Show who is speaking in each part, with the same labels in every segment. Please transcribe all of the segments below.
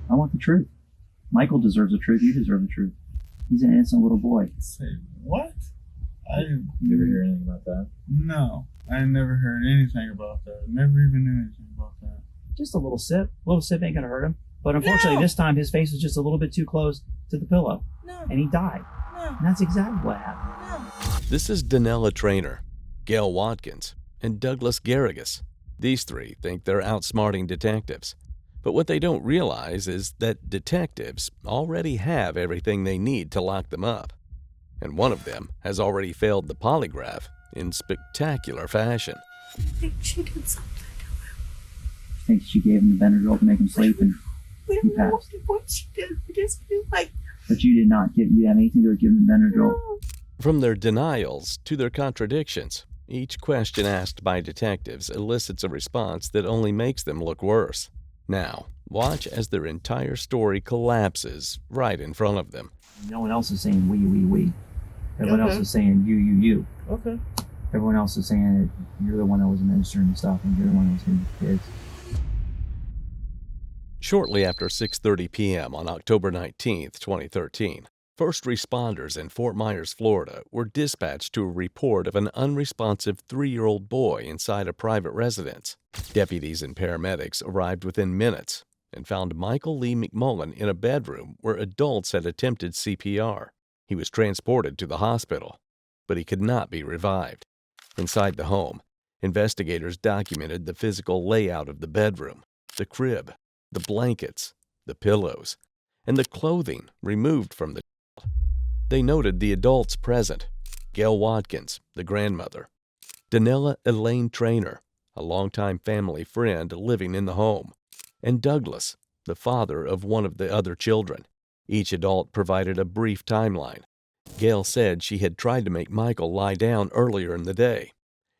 Speaker 1: I want the truth. Michael deserves the truth. You deserve the truth. He's an innocent little boy.
Speaker 2: Say what? I
Speaker 3: You ever hear anything about that?
Speaker 2: No, I never heard anything about that. Never even knew anything about that.
Speaker 1: Just a little sip. A little sip ain't gonna hurt him. But unfortunately, this time his face was just a little bit too close to the pillow.
Speaker 2: No.
Speaker 1: And he died.
Speaker 2: No.
Speaker 1: And that's exactly what happened.
Speaker 2: No.
Speaker 4: This is Danella Traynor, Gail Watkins, and Douglas Garrigus. These three think they're outsmarting detectives. But what they don't realize is that detectives already have everything they need to lock them up. And one of them has already failed the polygraph in spectacular fashion.
Speaker 5: I think she did something to him.
Speaker 1: I think she gave him the Benadryl to make him sleep, and
Speaker 5: We
Speaker 1: he
Speaker 5: don't know
Speaker 1: passed.
Speaker 5: what she did. We just feel like,
Speaker 1: But you did not give. You had anything to do with giving him Benadryl.
Speaker 5: no.
Speaker 4: From their denials to their contradictions, each question asked by detectives elicits a response that only makes them look worse. Now, watch as their entire story collapses right in front of them.
Speaker 1: No one else is saying we. Everyone else is saying you.
Speaker 2: Okay.
Speaker 1: Everyone else is saying that you're the one that was administering the stuff and you're the one that was hitting the kids.
Speaker 4: Shortly after 6:30 p.m. on October 19, 2013, first responders in Fort Myers, Florida, were dispatched to a report of an unresponsive 3-year-old boy inside a private residence. Deputies and paramedics arrived within minutes and found Michael Lee McMullen in a bedroom where adults had attempted CPR. He was transported to the hospital, but he could not be revived. Inside the home, investigators documented the physical layout of the bedroom, the crib, the blankets, the pillows, and the clothing removed from the child. They noted the adults present: Gail Watkins, the grandmother; Danella Elaine Traynor, a longtime family friend living in the home; and Douglas, the father of one of the other children. Each adult provided a brief timeline. Gail said she had tried to make Michael lie down earlier in the day,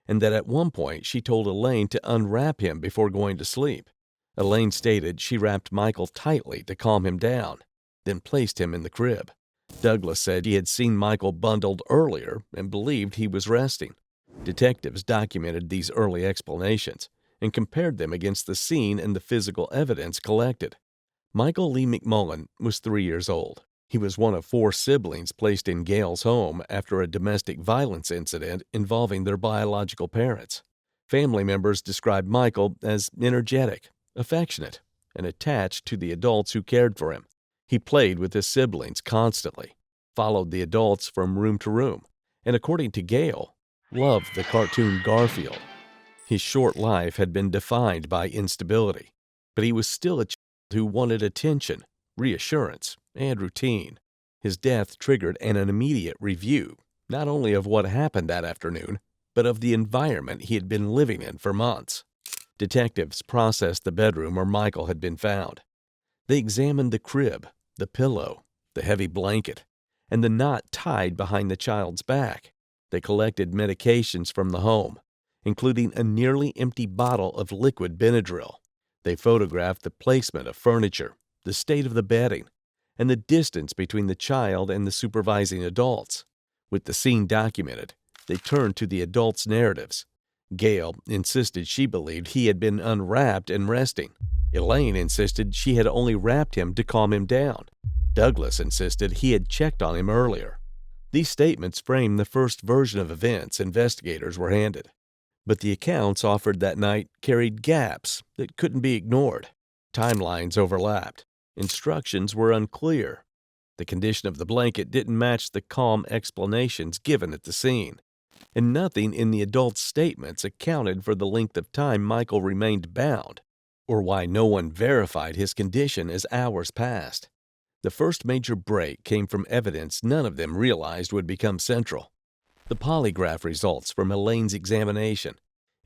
Speaker 4: and that at one point she told Elaine to unwrap him before going to sleep. Elaine stated she wrapped Michael tightly to calm him down, then placed him in the crib. Douglas said he had seen Michael bundled earlier and believed he was resting. Detectives documented these early explanations and compared them against the scene and the physical evidence collected. Michael Lee McMullen was 3 years old. He was one of 4 siblings placed in Gail's home after a domestic violence incident involving their biological parents. Family members described Michael as energetic, affectionate, and attached to the adults who cared for him. He played with his siblings constantly, followed the adults from room to room, and according to Gail, loved the cartoon Garfield. His short life had been defined by instability, but he was still a child who wanted attention, reassurance, and routine. His death triggered an immediate review, not only of what happened that afternoon, but of the environment he had been living in for months. Detectives processed the bedroom where Michael had been found. They examined the crib, the pillow, the heavy blanket, and the knot tied behind the child's back. They collected medications from the home, including a nearly empty bottle of liquid Benadryl. They photographed the placement of furniture, the state of the bedding, and the distance between the child and the supervising adults. With the scene documented, they turned to the adults' narratives. Gail insisted she believed he had been unwrapped and resting. Elaine insisted she had only wrapped him to calm him down. Douglas insisted he had checked on him earlier. These statements framed the first version of events investigators were handed. But the accounts offered that night carried gaps that couldn't be ignored. Timelines overlapped. Instructions were unclear. The condition of the blanket didn't match the calm explanations given at the scene. And nothing in the adults' statements accounted for the length of time Michael remained bound, or why no one verified his condition as hours passed. The first major break came from evidence none of them realized would become central: the polygraph results from Elaine's examination.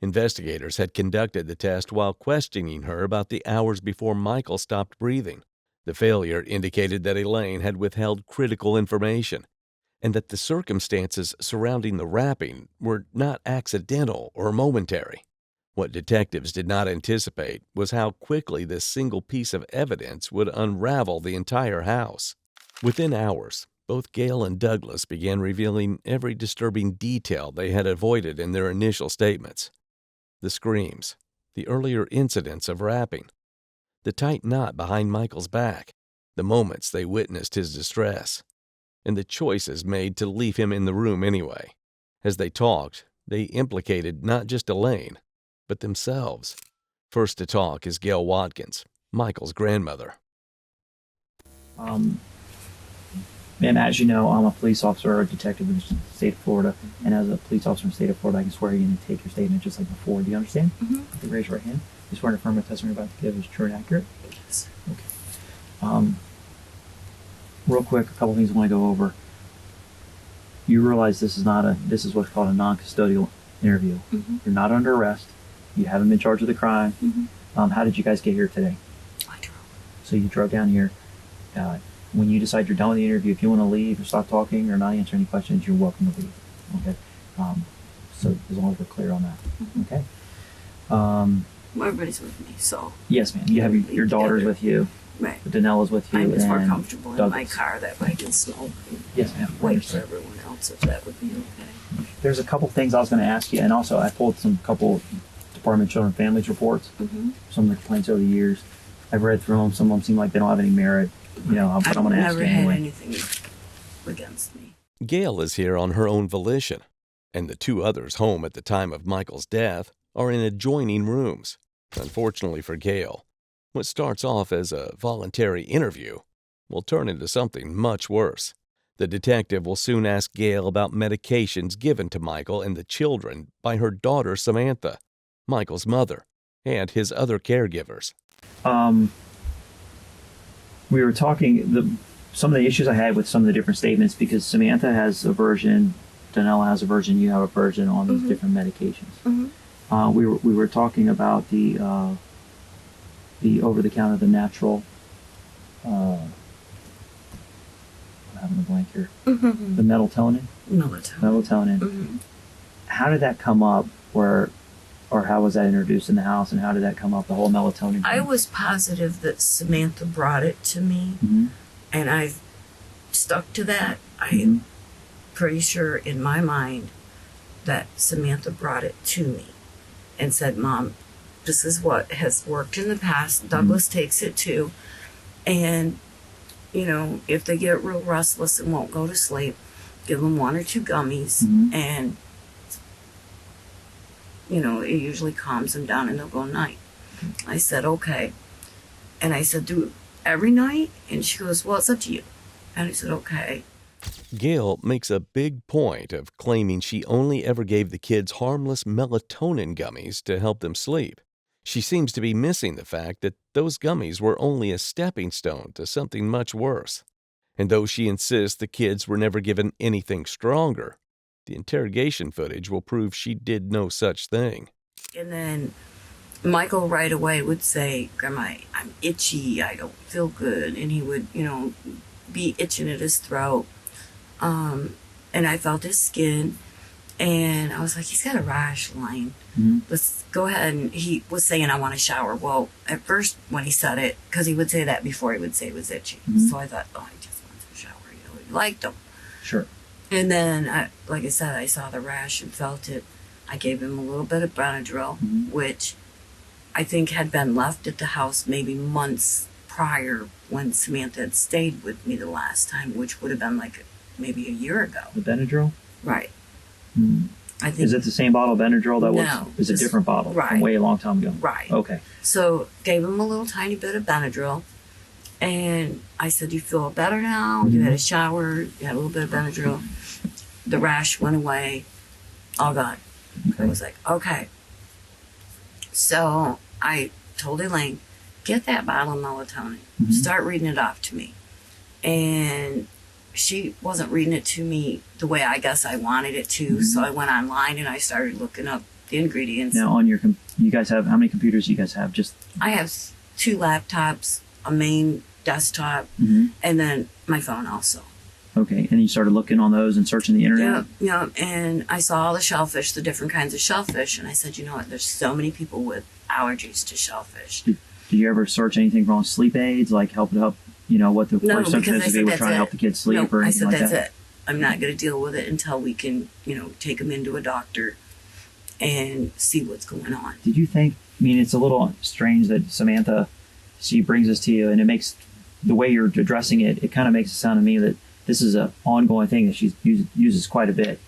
Speaker 4: Investigators had conducted the test while questioning her about the hours before Michael stopped breathing. The failure indicated that Elaine had withheld critical information, and that the circumstances surrounding the wrapping were not accidental or momentary. What detectives did not anticipate was how quickly this single piece of evidence would unravel the entire house. Within hours, both Gail and Douglas began revealing every disturbing detail they had avoided in their initial statements. The screams, the earlier incidents of wrapping, the tight knot behind Michael's back, the moments they witnessed his distress, and the choices made to leave him in the room anyway. As they talked, they implicated not just Elaine, but themselves. First to talk is Gail Watkins, Michael's grandmother.
Speaker 1: Ma'am, as you know, I'm a police officer or a detective in the state of Florida, and as a police officer in the state of Florida, I can swear you're going to take your statement just like before. Do you understand? Mm-hmm. Raise your right hand. You swear to affirm the testimony you're about to give is true and accurate?
Speaker 5: Yes.
Speaker 1: Okay. Real quick, a couple things I want to go over. You realize this is what's called a non-custodial interview. Mm-hmm. You're not under arrest. You haven't been charged with a crime. Mm-hmm. How did you guys get here today?
Speaker 5: I drove.
Speaker 1: So you drove down here. When you decide you're done with the interview, if you want to leave or stop talking or not answer any questions, you're welcome to leave. Okay. So as long as we're clear on that. Mm-hmm. Okay.
Speaker 5: Well, everybody's with me, so.
Speaker 1: Yes, ma'am. You have your daughters with you.
Speaker 5: Right.
Speaker 1: Daniela's with you.
Speaker 5: I'm just more comfortable
Speaker 1: Douglas.
Speaker 5: in my car that way I can smoke.
Speaker 1: Yes, ma'am.
Speaker 5: Wait for everyone else if that would be okay.
Speaker 1: There's a couple things I was going to ask you, and also I pulled couple Department of Children and Families reports. Mm-hmm. Some of the complaints over the years. I've read through them. Some of them seem like they don't have any merit. You know, but I'm going to ask you anyway.
Speaker 5: I've never had anything against me.
Speaker 4: Gail is here on her own volition, and the two others home at the time of Michael's death are in adjoining rooms. Unfortunately for Gail, what starts off as a voluntary interview will turn into something much worse. The detective will soon ask Gail about medications given to Michael and the children by her daughter Samantha, Michael's mother, and his other caregivers.
Speaker 1: We were talking, some of the issues I had with some of the different statements, because Samantha has a version, Daniela has a version, you have a version on these different medications. Mm-hmm. We were talking about the over-the-counter, the natural, I'm having a blank here, the melatonin. Melatonin. Mm-hmm. How did that come up, or how was that introduced in the house, and how did that come up, the whole melatonin thing?
Speaker 5: I was positive that Samantha brought it to me, and I've stuck to that. I'm pretty sure in my mind that Samantha brought it to me and said, Mom, this is what has worked in the past. Douglas takes it too. And, you know, if they get real restless and won't go to sleep, give them 1 or 2 gummies and, you know, it usually calms them down and they'll go night. I said, okay. And I said, do it every night? And she goes, well, it's up to you. And I said, okay.
Speaker 4: Gail makes a big point of claiming she only ever gave the kids harmless melatonin gummies to help them sleep. She seems to be missing the fact that those gummies were only a stepping stone to something much worse. And though she insists the kids were never given anything stronger, the interrogation footage will prove she did no such thing.
Speaker 5: And then Michael right away would say, Grandma, I'm itchy, I don't feel good. And he would, you know, be itching at his throat. And I felt his skin. And I was like, he's got a rash line. Let's go ahead. And he was saying, I want to shower. Well, at first when he said it, because he would say that before he would say it was itchy. So I thought, oh, he just wants to shower. You know, he liked them.
Speaker 1: Sure.
Speaker 5: And then, like I said, I saw the rash and felt it. I gave him a little bit of Benadryl, which I think had been left at the house maybe months prior when Samantha had stayed with me the last time, which would have been like maybe a year ago.
Speaker 1: The Benadryl?
Speaker 5: Right. I think.
Speaker 1: Is it the same bottle of Benadryl that
Speaker 5: No,
Speaker 1: was? Is a different bottle from way a long time ago?
Speaker 5: Right.
Speaker 1: Okay.
Speaker 5: So gave him a little tiny bit of Benadryl, and I said, "You feel better now? You had a shower. You had a little bit of Benadryl. The rash went away. All gone."
Speaker 1: Okay.
Speaker 5: I was like, "Okay." So I told Elaine, "Get that bottle of melatonin. Start reading it off to me," and she wasn't reading it to me the way I guess I wanted it to. So I went online and I started looking up the ingredients.
Speaker 1: Now, on your you guys have, how many computers do you guys have? Just
Speaker 5: I have 2 laptops, a main desktop, and then my phone also.
Speaker 1: Okay, and you started looking on those and searching the internet?
Speaker 5: Yeah, and I saw all the shellfish, the different kinds of shellfish, and I said, you know what, there's so many people with allergies to shellfish.
Speaker 1: Did you ever search anything wrong, sleep aids, like help, you know, what the symptoms would be? We're trying to help the kids sleep or anything like that?
Speaker 5: I said, that's it. I'm not going to deal with it until we can, you know, take them into a doctor and see what's going on.
Speaker 1: Did you think, I mean, it's a little strange that Samantha she brings this to you, and it makes the way you're addressing it. It kind of makes it sound to me that this is an ongoing thing that she uses quite a bit.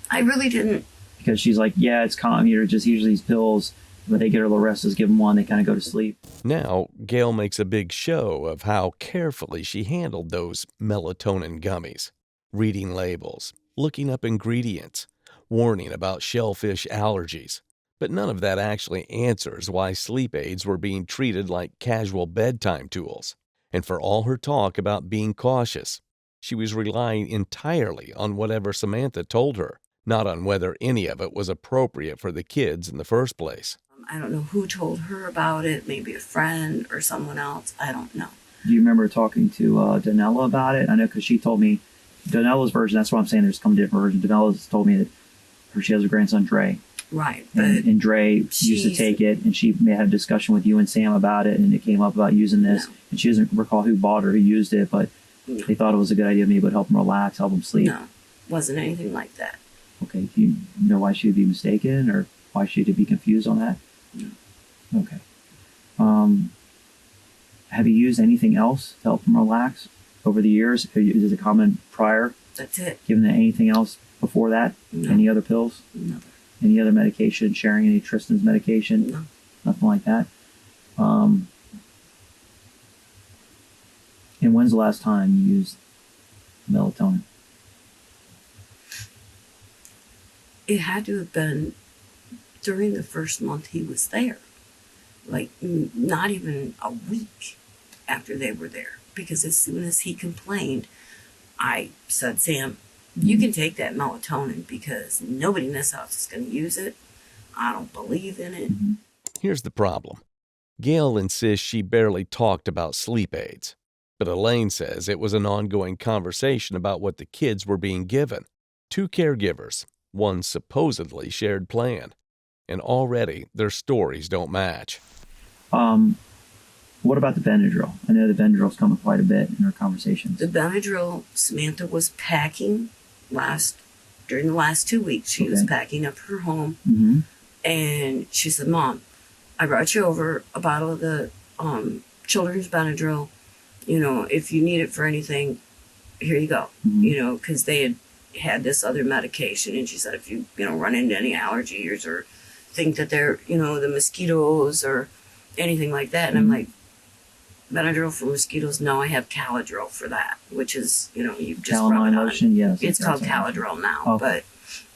Speaker 5: I really didn't.
Speaker 1: Because she's like, yeah, it's common. You're just usually these pills. When they get her a little restless, give them one. They kind of go to sleep.
Speaker 4: Now, Gail makes a big show of how carefully she handled those melatonin gummies, reading labels, looking up ingredients, warning about shellfish allergies. But none of that actually answers why sleep aids were being treated like casual bedtime tools. And for all her talk about being cautious, she was relying entirely on whatever Samantha told her, not on whether any of it was appropriate for the kids in the first place.
Speaker 5: I don't know who told her about it, maybe a friend or someone else. I don't know.
Speaker 1: Do you remember talking to Donella about it? I know because she told me Donella's version. That's what I'm saying. There's some different versions. Donella's told me that she has a grandson, Dre.
Speaker 5: Right.
Speaker 1: And Dre used to take it, and she may have a discussion with you and Sam about it, and it came up about using this.
Speaker 5: No.
Speaker 1: And she doesn't recall who bought or who used it, but they thought it was a good idea. Maybe it would help them relax, help them sleep.
Speaker 5: No, wasn't anything like that.
Speaker 1: Okay. Do you know why she would be mistaken or why she would be confused on that?
Speaker 5: No.
Speaker 1: Okay. Have you used anything else to help them relax over the years? Is it common prior?
Speaker 5: That's it.
Speaker 1: Given that anything else before that?
Speaker 5: No.
Speaker 1: Any other pills?
Speaker 5: No.
Speaker 1: Any other medication? Sharing any Tristan's medication?
Speaker 5: No.
Speaker 1: Nothing like that? And when's the last time you used melatonin?
Speaker 5: It had to have been during the first month he was there. Like, not even a week after they were there. Because as soon as he complained, I said, Sam, you can take that melatonin because nobody in this house is going to use it. I don't believe in it.
Speaker 1: Mm-hmm.
Speaker 4: Here's the problem. Gail insists she barely talked about sleep aids, but Elaine says it was an ongoing conversation about what the kids were being given. 2 caregivers, one supposedly shared plan, and already their stories don't match.
Speaker 1: What about the Benadryl? I know the Benadryl's come up quite a bit in our conversations.
Speaker 5: The Benadryl, Samantha was packing during the last 2 weeks. She was packing up her home,
Speaker 1: Mm-hmm.
Speaker 5: and she said, Mom, I brought you over a bottle of the children's Benadryl. You know, if you need it for anything, here you go.
Speaker 1: Mm-hmm.
Speaker 5: You know, because they had this other medication, and she said, if you run into any allergies or think that they're, the mosquitoes or anything like that. And I'm like, Benadryl for mosquitoes? No, I have Caladryl for that, which is, you just
Speaker 1: Calamine
Speaker 5: rub it
Speaker 1: lotion,
Speaker 5: on.
Speaker 1: yes.
Speaker 5: It's called Caladryl now,
Speaker 1: Oh.
Speaker 5: but,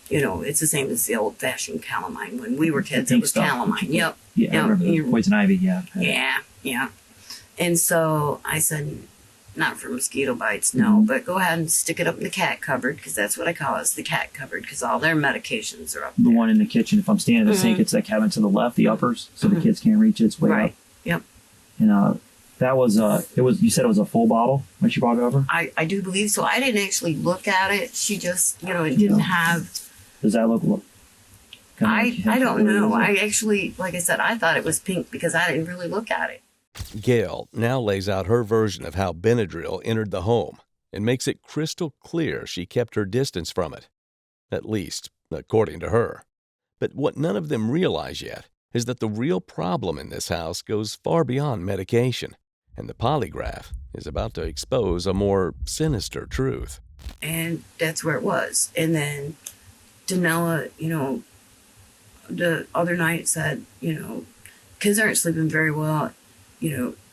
Speaker 5: it's the same as the old-fashioned calamine. When we were kids, it
Speaker 1: pink
Speaker 5: was
Speaker 1: stuff.
Speaker 5: calamine. Yep.
Speaker 1: Yeah, I remember
Speaker 5: Yep.
Speaker 1: poison ivy, yeah.
Speaker 5: Yeah. And so I said, not for mosquito bites, no, but go ahead and stick it up in the cat cupboard, because that's what I call it, the cat cupboard, because all their medications are up
Speaker 1: The
Speaker 5: there.
Speaker 1: one in the kitchen, if I'm standing at the sink, it's that cabinet to the left, the uppers, so the kids can't reach it. It's way up.
Speaker 5: Yep.
Speaker 1: And that was, you said it was a full bottle when she brought it over?
Speaker 5: I do believe so. I didn't actually look at it. She just, it didn't have...
Speaker 1: Does that look
Speaker 5: I don't know. I actually, like I said, I thought it was pink because I didn't really look at it.
Speaker 4: Gail now lays out her version of how Benadryl entered the home and makes it crystal clear she kept her distance from it, at least according to her. But what none of them realize yet is that the real problem in this house goes far beyond medication, and the polygraph is about to expose a more sinister truth.
Speaker 5: And that's where it was. And then Danella, the other night said, kids aren't sleeping very well,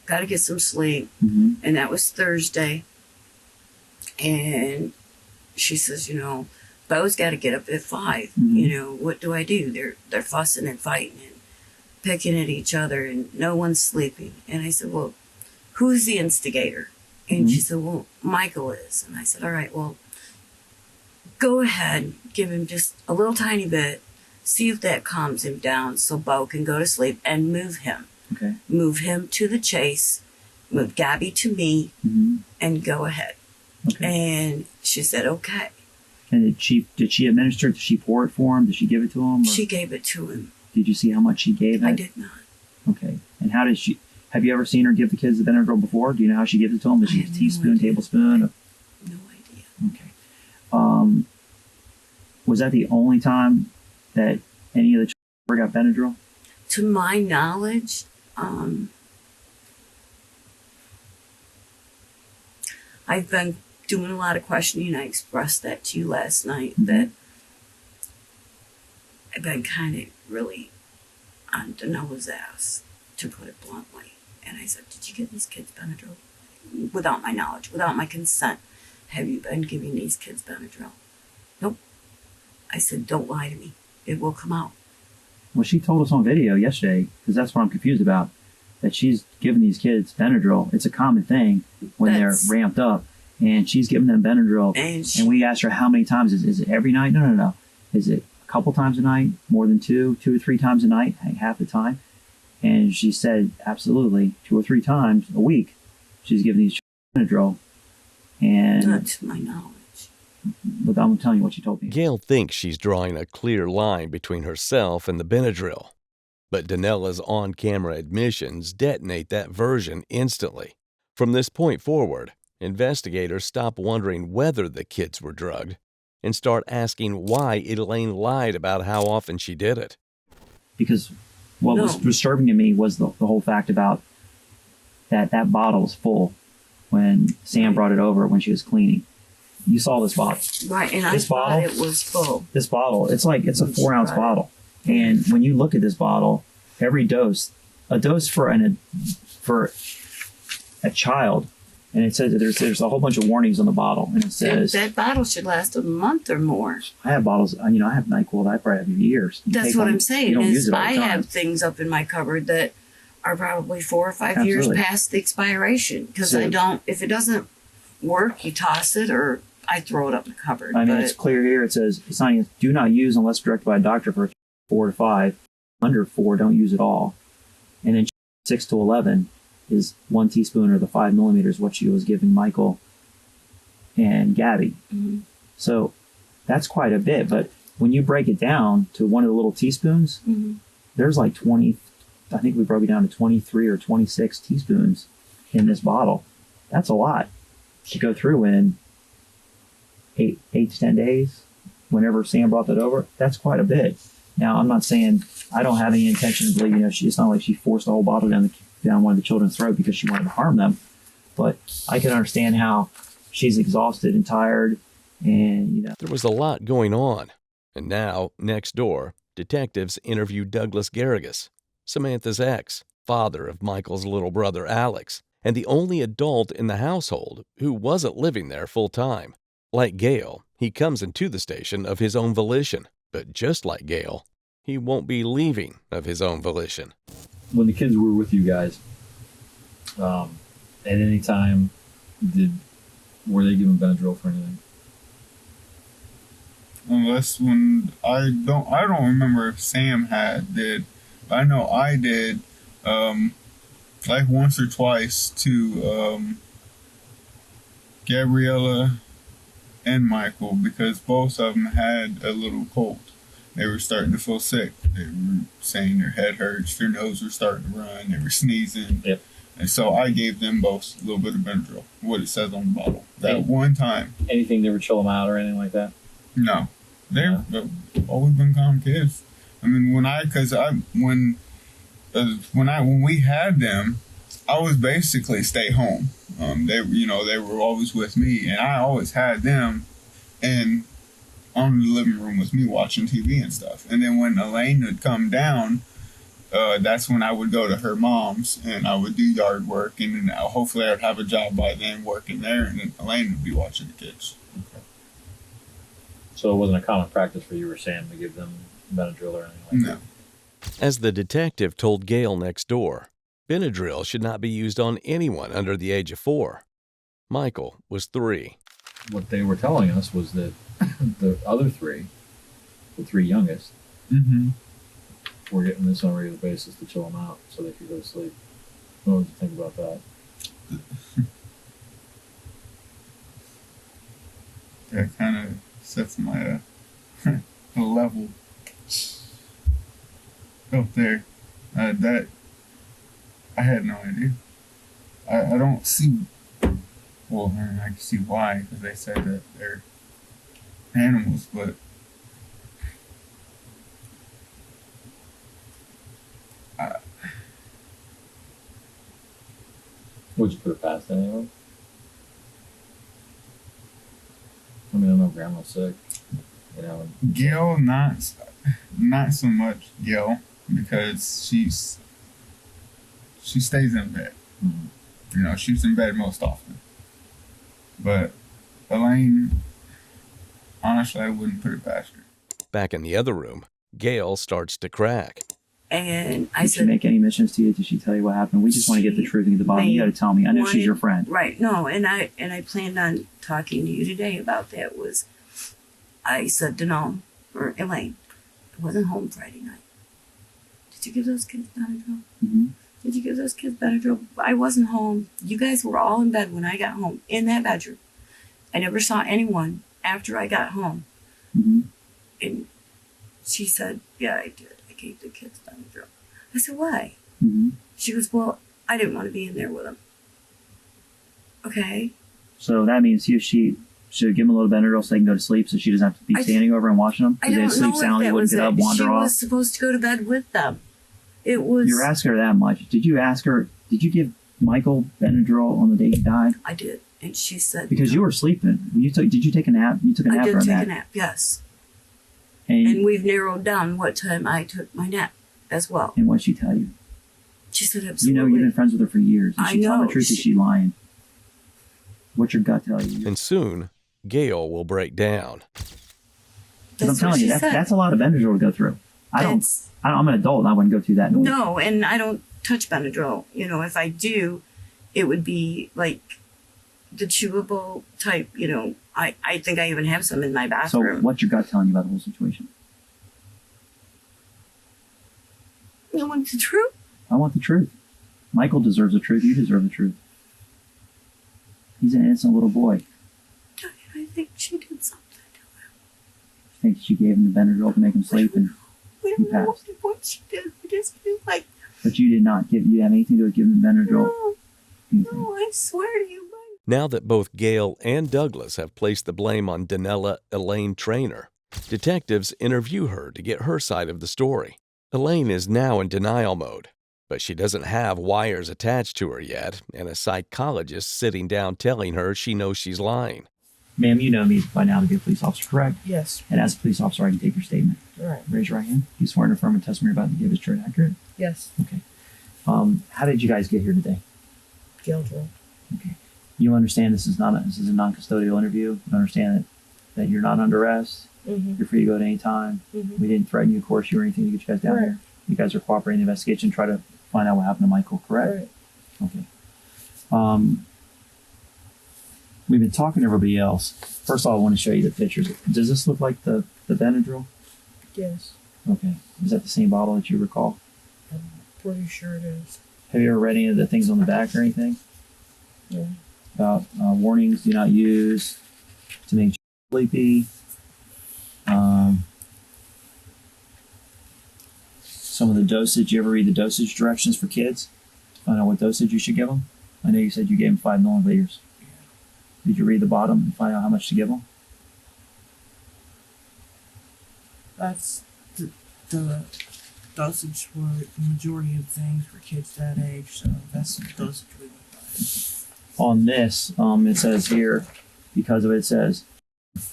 Speaker 5: got to get some sleep.
Speaker 1: Mm-hmm.
Speaker 5: And that was Thursday. And she says, Bo's got to get up at 5.
Speaker 1: Mm-hmm.
Speaker 5: What do I do? They're fussing and fighting and picking at each other, and no one's sleeping. And I said, well, who's the instigator? And she said, well, Michael is. And I said, all right, well, go ahead, give him just a little tiny bit, see if that calms him down so Bo can go to sleep, and move him.
Speaker 1: Okay.
Speaker 5: Move him to the chase, move Gabby to me, and go ahead.
Speaker 1: Okay.
Speaker 5: And she said, okay.
Speaker 1: And did she administer it? Did she pour it for him? Did she give it to him? Or
Speaker 5: She gave it to him.
Speaker 1: did you see how much she gave
Speaker 5: I
Speaker 1: it?
Speaker 5: did not.
Speaker 1: Okay. And how did she... Have you ever seen her give the kids the Benadryl before? Do you know how she gives it to them? Does she
Speaker 5: I have no
Speaker 1: teaspoon,
Speaker 5: idea.
Speaker 1: tablespoon?
Speaker 5: No idea.
Speaker 1: Okay. Was that the only time that any of the children ever got Benadryl?
Speaker 5: To my knowledge, I've been doing a lot of questioning. I expressed that to you last night,
Speaker 1: Mhm.
Speaker 5: that I've been kind of really on Daniela's ass, to put it bluntly. And I said, did you give these kids Benadryl? Without my knowledge, without my consent, have you been giving these kids Benadryl? Nope. I said, don't lie to me. It will come out.
Speaker 1: Well, she told us on video yesterday, because that's what I'm confused about, that she's giving these kids Benadryl. It's a common thing when
Speaker 5: That's-
Speaker 1: they're ramped up, and she's giving them Benadryl.
Speaker 5: And
Speaker 1: And we asked her how many times. Is it every night? No. Is it a couple times a night? More than two or three times a night? Half the time? And she said, absolutely, 2 or 3 times a week, she's giving these Benadryl. And
Speaker 5: not to my knowledge.
Speaker 1: but I'm telling you what she told me.
Speaker 4: Gail thinks she's drawing a clear line between herself and the Benadryl, but Daniela's on-camera admissions detonate that version instantly. From this point forward, investigators stop wondering whether the kids were drugged and start asking why Elaine lied about how often she did it.
Speaker 1: Because what was
Speaker 5: No.
Speaker 1: disturbing to me was the whole fact about that bottle was full when Sam brought it over when she was cleaning. You saw this bottle.
Speaker 5: Right, and I
Speaker 1: This
Speaker 5: thought
Speaker 1: bottle?
Speaker 5: it was full.
Speaker 1: This bottle, it's a 4-ounce
Speaker 5: Right.
Speaker 1: bottle. And when you look at this bottle, every dose, a dose for a child, and it says that there's a whole bunch of warnings on the bottle, and it says,
Speaker 5: That bottle should last a month or more.
Speaker 1: I have bottles, I have NyQuil that I probably have years. You
Speaker 5: That's
Speaker 1: take
Speaker 5: what
Speaker 1: one,
Speaker 5: I'm saying.
Speaker 1: You don't use
Speaker 5: Is
Speaker 1: it all the
Speaker 5: I
Speaker 1: time.
Speaker 5: have things up in my cupboard that are probably 4 or 5 years
Speaker 1: Absolutely.
Speaker 5: past the expiration, because
Speaker 1: So-
Speaker 5: I don't. If it doesn't work, you toss it or I throw it up in the cupboard.
Speaker 1: I mean,
Speaker 5: but
Speaker 1: it's clear here. It says, do not use unless directed by a doctor for 4 to 5. Under 4, don't use at all. And then 6 to 11 is 1 teaspoon or the 5 millimeters, what she was giving Michael and Gabby.
Speaker 5: Mhm.
Speaker 1: So that's quite a bit. But when you break it down to one of the little teaspoons,
Speaker 5: Mhm.
Speaker 1: there's like 20, I think we broke it down to 23 or 26 teaspoons in this bottle. That's a lot to go through in 8 to 10 days. Whenever Sam brought that over, that's quite a bit. Now, I'm not saying I don't have any intention of believing, it's not like she forced the whole bottle down one of the children's throat because she wanted to harm them. But I can understand how she's exhausted and tired, and
Speaker 4: There was a lot going on, and now, next door, detectives interview Douglas Garrigus, Samantha's ex, father of Michael's little brother Alex, and the only adult in the household who wasn't living there full time. Like Gail, he comes into the station of his own volition, but just like Gail, he won't be leaving of his own volition.
Speaker 3: When the kids were with you guys, at any time, were they given Benadryl for anything?
Speaker 2: Unless when I don't remember if Sam did. I know I did, like once or twice to Gabriella and Michael, because both of them had a little cold. They were starting to feel sick. They were saying their head hurts, their nose was starting to run, they were sneezing.
Speaker 3: Yep.
Speaker 2: And so I gave them both a little bit of Benadryl, what it says on the bottle. That
Speaker 3: Hey.
Speaker 2: one time.
Speaker 3: Anything to ever chill them out or anything like that?
Speaker 2: No, they've always been calm kids. I mean, when we had them, I was basically stay home. They were always with me, and I always had them in on the living room with me watching TV and stuff. And then when Elaine would come down, that's when I would go to her mom's and I would do yard work, and then hopefully I would have a job by then working there, and then Elaine would be watching the kids.
Speaker 3: So it wasn't a common practice for you or Sam to give them Benadryl or anything like
Speaker 2: No.
Speaker 4: As the detective told Gail next door, Benadryl should not be used on anyone under the age of 4. Michael was 3.
Speaker 3: that? What they were telling us was that the other 3, the 3 youngest,
Speaker 2: Mm-hmm.
Speaker 3: were getting this on a regular basis to chill them out so they could go to sleep. What did you think about that?
Speaker 2: That kind of sets my level up there. That I had no idea. I don't see. Well, I mean, I can see why, because they said that they're animals, but
Speaker 3: Would you put it past anyone? I mean, I know grandma's sick. You know.
Speaker 2: Gail, not so much Gail, because she stays in bed.
Speaker 3: Mm-hmm.
Speaker 2: You know, she's in bed most often. But Elaine, honestly, I wouldn't put it past her.
Speaker 4: Back in the other room, Gail starts to crack.
Speaker 5: And I
Speaker 1: Did she
Speaker 5: said,
Speaker 1: make any admissions to you? Did she tell you what happened? We just want to get the truth and get the bottom. You got to tell me. I know she's your friend.
Speaker 5: Right. No, and I planned on talking to you today about that. I said to Noam, or Elaine, I wasn't home Friday night. Did you give those kids Benadryl?
Speaker 1: Mm-hmm.
Speaker 5: Did you give those kids Benadryl? I wasn't home. You guys were all in bed when I got home, in that bedroom. I never saw anyone after I got home.
Speaker 1: Mm-hmm.
Speaker 5: And she said, yeah, I did. I gave the kids Benadryl. I said, why?
Speaker 1: Mm-hmm.
Speaker 5: She goes, well, I didn't want to be in there with them. Okay.
Speaker 1: So that means she should give them a little Benadryl so they can go to sleep, so she doesn't have to be standing over and watching them.
Speaker 5: I don't
Speaker 1: they sleep
Speaker 5: know
Speaker 1: soundly,
Speaker 5: if that
Speaker 1: wouldn't
Speaker 5: was
Speaker 1: get up,
Speaker 5: it.
Speaker 1: wander
Speaker 5: She
Speaker 1: off.
Speaker 5: was supposed to go to bed with them. It was.
Speaker 1: You're asking her that much. Did you ask her? Did you give Michael Benadryl on the day he died?
Speaker 5: I did, and she said
Speaker 1: Because you were sleeping. Did you take a nap? You took a nap
Speaker 5: I did
Speaker 1: or a
Speaker 5: take
Speaker 1: nap?
Speaker 5: a nap. Yes.
Speaker 1: And
Speaker 5: And we've narrowed down what time I took my nap as well.
Speaker 1: what did she tell you?
Speaker 5: She said
Speaker 1: You
Speaker 5: absolutely.
Speaker 1: know you've been friends with her for years. Is
Speaker 5: I
Speaker 1: she telling
Speaker 5: know.
Speaker 1: the truth? Is she lying? What's your gut tell you?
Speaker 4: And soon, Gail will break down.
Speaker 1: Because I'm
Speaker 5: That's what
Speaker 1: telling you,
Speaker 5: she said.
Speaker 1: that's a lot of Benadryl to go through. I'm an adult and I wouldn't go through that.
Speaker 5: No, and I don't touch Benadryl. You know, if I do, it would be like the chewable type. You know, I think I even have some in my
Speaker 1: So
Speaker 5: bathroom.
Speaker 1: what's your gut telling you about the whole situation?
Speaker 5: You want the truth?
Speaker 1: I want the truth. Michael deserves the truth. You deserve the truth. He's an innocent little boy.
Speaker 5: I think she did something to him.
Speaker 1: I think she gave him the Benadryl to make him sleep, and
Speaker 5: We
Speaker 1: He
Speaker 5: don't know
Speaker 1: passed.
Speaker 5: what she did. We just feel like,
Speaker 1: but you did not give. You have anything to do with giving him Benadryl?
Speaker 5: no,
Speaker 1: Anything.
Speaker 5: no, I swear to you.
Speaker 4: Now that both Gail and Douglas have placed the blame on Danella Elaine Traynor, detectives interview her to get her side of the story. Elaine is now in denial mode, but she doesn't have wires attached to her yet, and a psychologist sitting down telling her she knows she's lying.
Speaker 1: Ma'am, you know me by now to be a police officer, correct?
Speaker 6: Yes.
Speaker 1: And as a police officer, I can take your statement.
Speaker 6: All right.
Speaker 1: Raise your right hand. You swear to affirm and testimony you're about to give is true and accurate?
Speaker 6: Yes.
Speaker 1: Okay. How did you guys get here today?
Speaker 6: Jail drill.
Speaker 1: Okay. You understand this is a non-custodial interview. You understand that you're not under arrest.
Speaker 6: Mm-hmm.
Speaker 1: You're free to go at any time.
Speaker 6: Mm-hmm.
Speaker 1: We didn't threaten you, of course, you or anything to get you guys down
Speaker 6: Right.
Speaker 1: here. You guys are cooperating in the investigation, try to find out what happened to Michael, correct?
Speaker 6: Right.
Speaker 1: Okay. We've been talking to everybody else. First of all, I want to show you the pictures. Does this look like the Benadryl?
Speaker 6: Yes.
Speaker 1: Okay. Is that the same bottle that you recall?
Speaker 6: I'm pretty sure it is.
Speaker 1: Have you ever read any of the things on the back or anything?
Speaker 6: Yeah.
Speaker 1: About warnings, do not use, to make you sleepy. Some of the dosage. You ever read the dosage directions for kids? Find out what dosage you should give them? I know you said you gave them 5 milliliters. Did you read the bottom and find out how much to give them?
Speaker 6: That's the dosage for the majority of things for kids that age, so that's the dosage we would buy.
Speaker 1: On this, it says here, because of it, it says,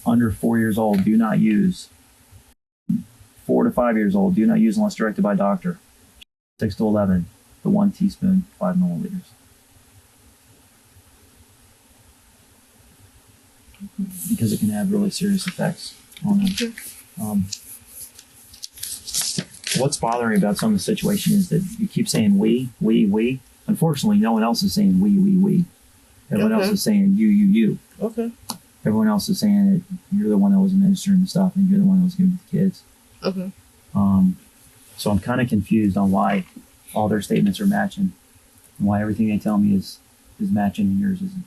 Speaker 1: under 4 years old, do not use. 4 to 5 years old, do not use unless directed by doctor. 6 to 11, the 1 teaspoon, 5 milliliters. Because it can have really serious effects on them. What's bothering me about some of the situation is that you keep saying we. Unfortunately, no one else is saying we. Everyone else
Speaker 6: Okay.
Speaker 1: is saying you.
Speaker 6: Okay.
Speaker 1: Everyone else is saying that you're the one that was administering the stuff and you're the one that was giving it to the kids.
Speaker 6: Okay.
Speaker 1: So I'm kind of confused on why all their statements are matching and why everything they tell me is matching and yours isn't.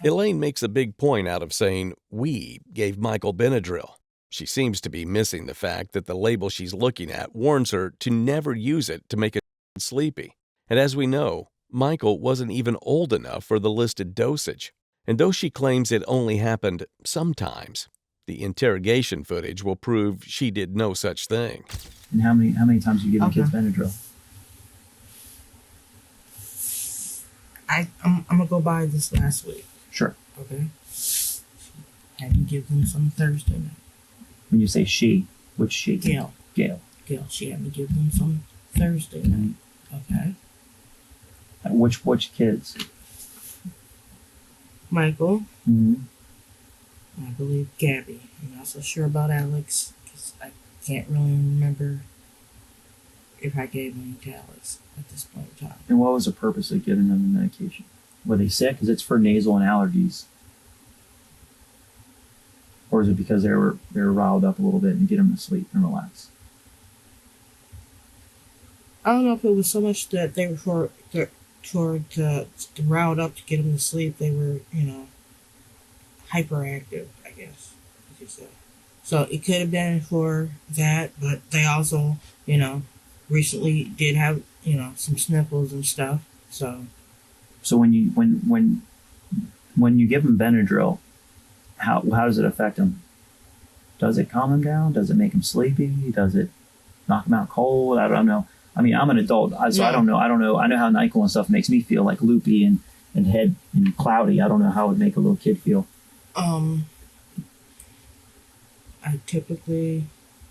Speaker 4: Elaine makes a big point out of saying we gave Michael Benadryl. She seems to be missing the fact that the label she's looking at warns her to never use it to make a sleepy. And as we know, Michael wasn't even old enough for the listed dosage. And though she claims it only happened sometimes, the interrogation footage will prove she did no such thing.
Speaker 1: And how many times have you given
Speaker 6: Okay.
Speaker 1: kids Benadryl?
Speaker 6: I'm gonna go by this last week.
Speaker 1: Sure.
Speaker 6: Okay. had me give them some Thursday night.
Speaker 1: When you say she, which she?
Speaker 6: Gail.
Speaker 1: Gail.
Speaker 6: She had me give them some Thursday night. Okay.
Speaker 1: Which kids?
Speaker 6: Michael.
Speaker 1: Mm-hmm.
Speaker 6: I believe Gabby. I'm not so sure about Alex because I can't really remember if I gave any to Alex at this point in time.
Speaker 1: And what was the purpose of giving them the medication? Were they sick? Because it's for nasal and allergies. Or is it because they were riled up a little bit and get them to sleep and relax?
Speaker 6: I don't know if it was so much that they were riled up to get them to sleep. They were, hyperactive, I guess you could say. So it could have been for that, but they also, recently did have, some sniffles and stuff. So
Speaker 1: when you give them Benadryl, how does it affect them? Does it calm them down? Does it make them sleepy? Does it knock them out cold? I don't know. I mean, I'm an adult, so I don't know. I know how NyQuil and stuff makes me feel, like loopy and head and cloudy. I don't know how it would make a little kid feel.
Speaker 6: I typically,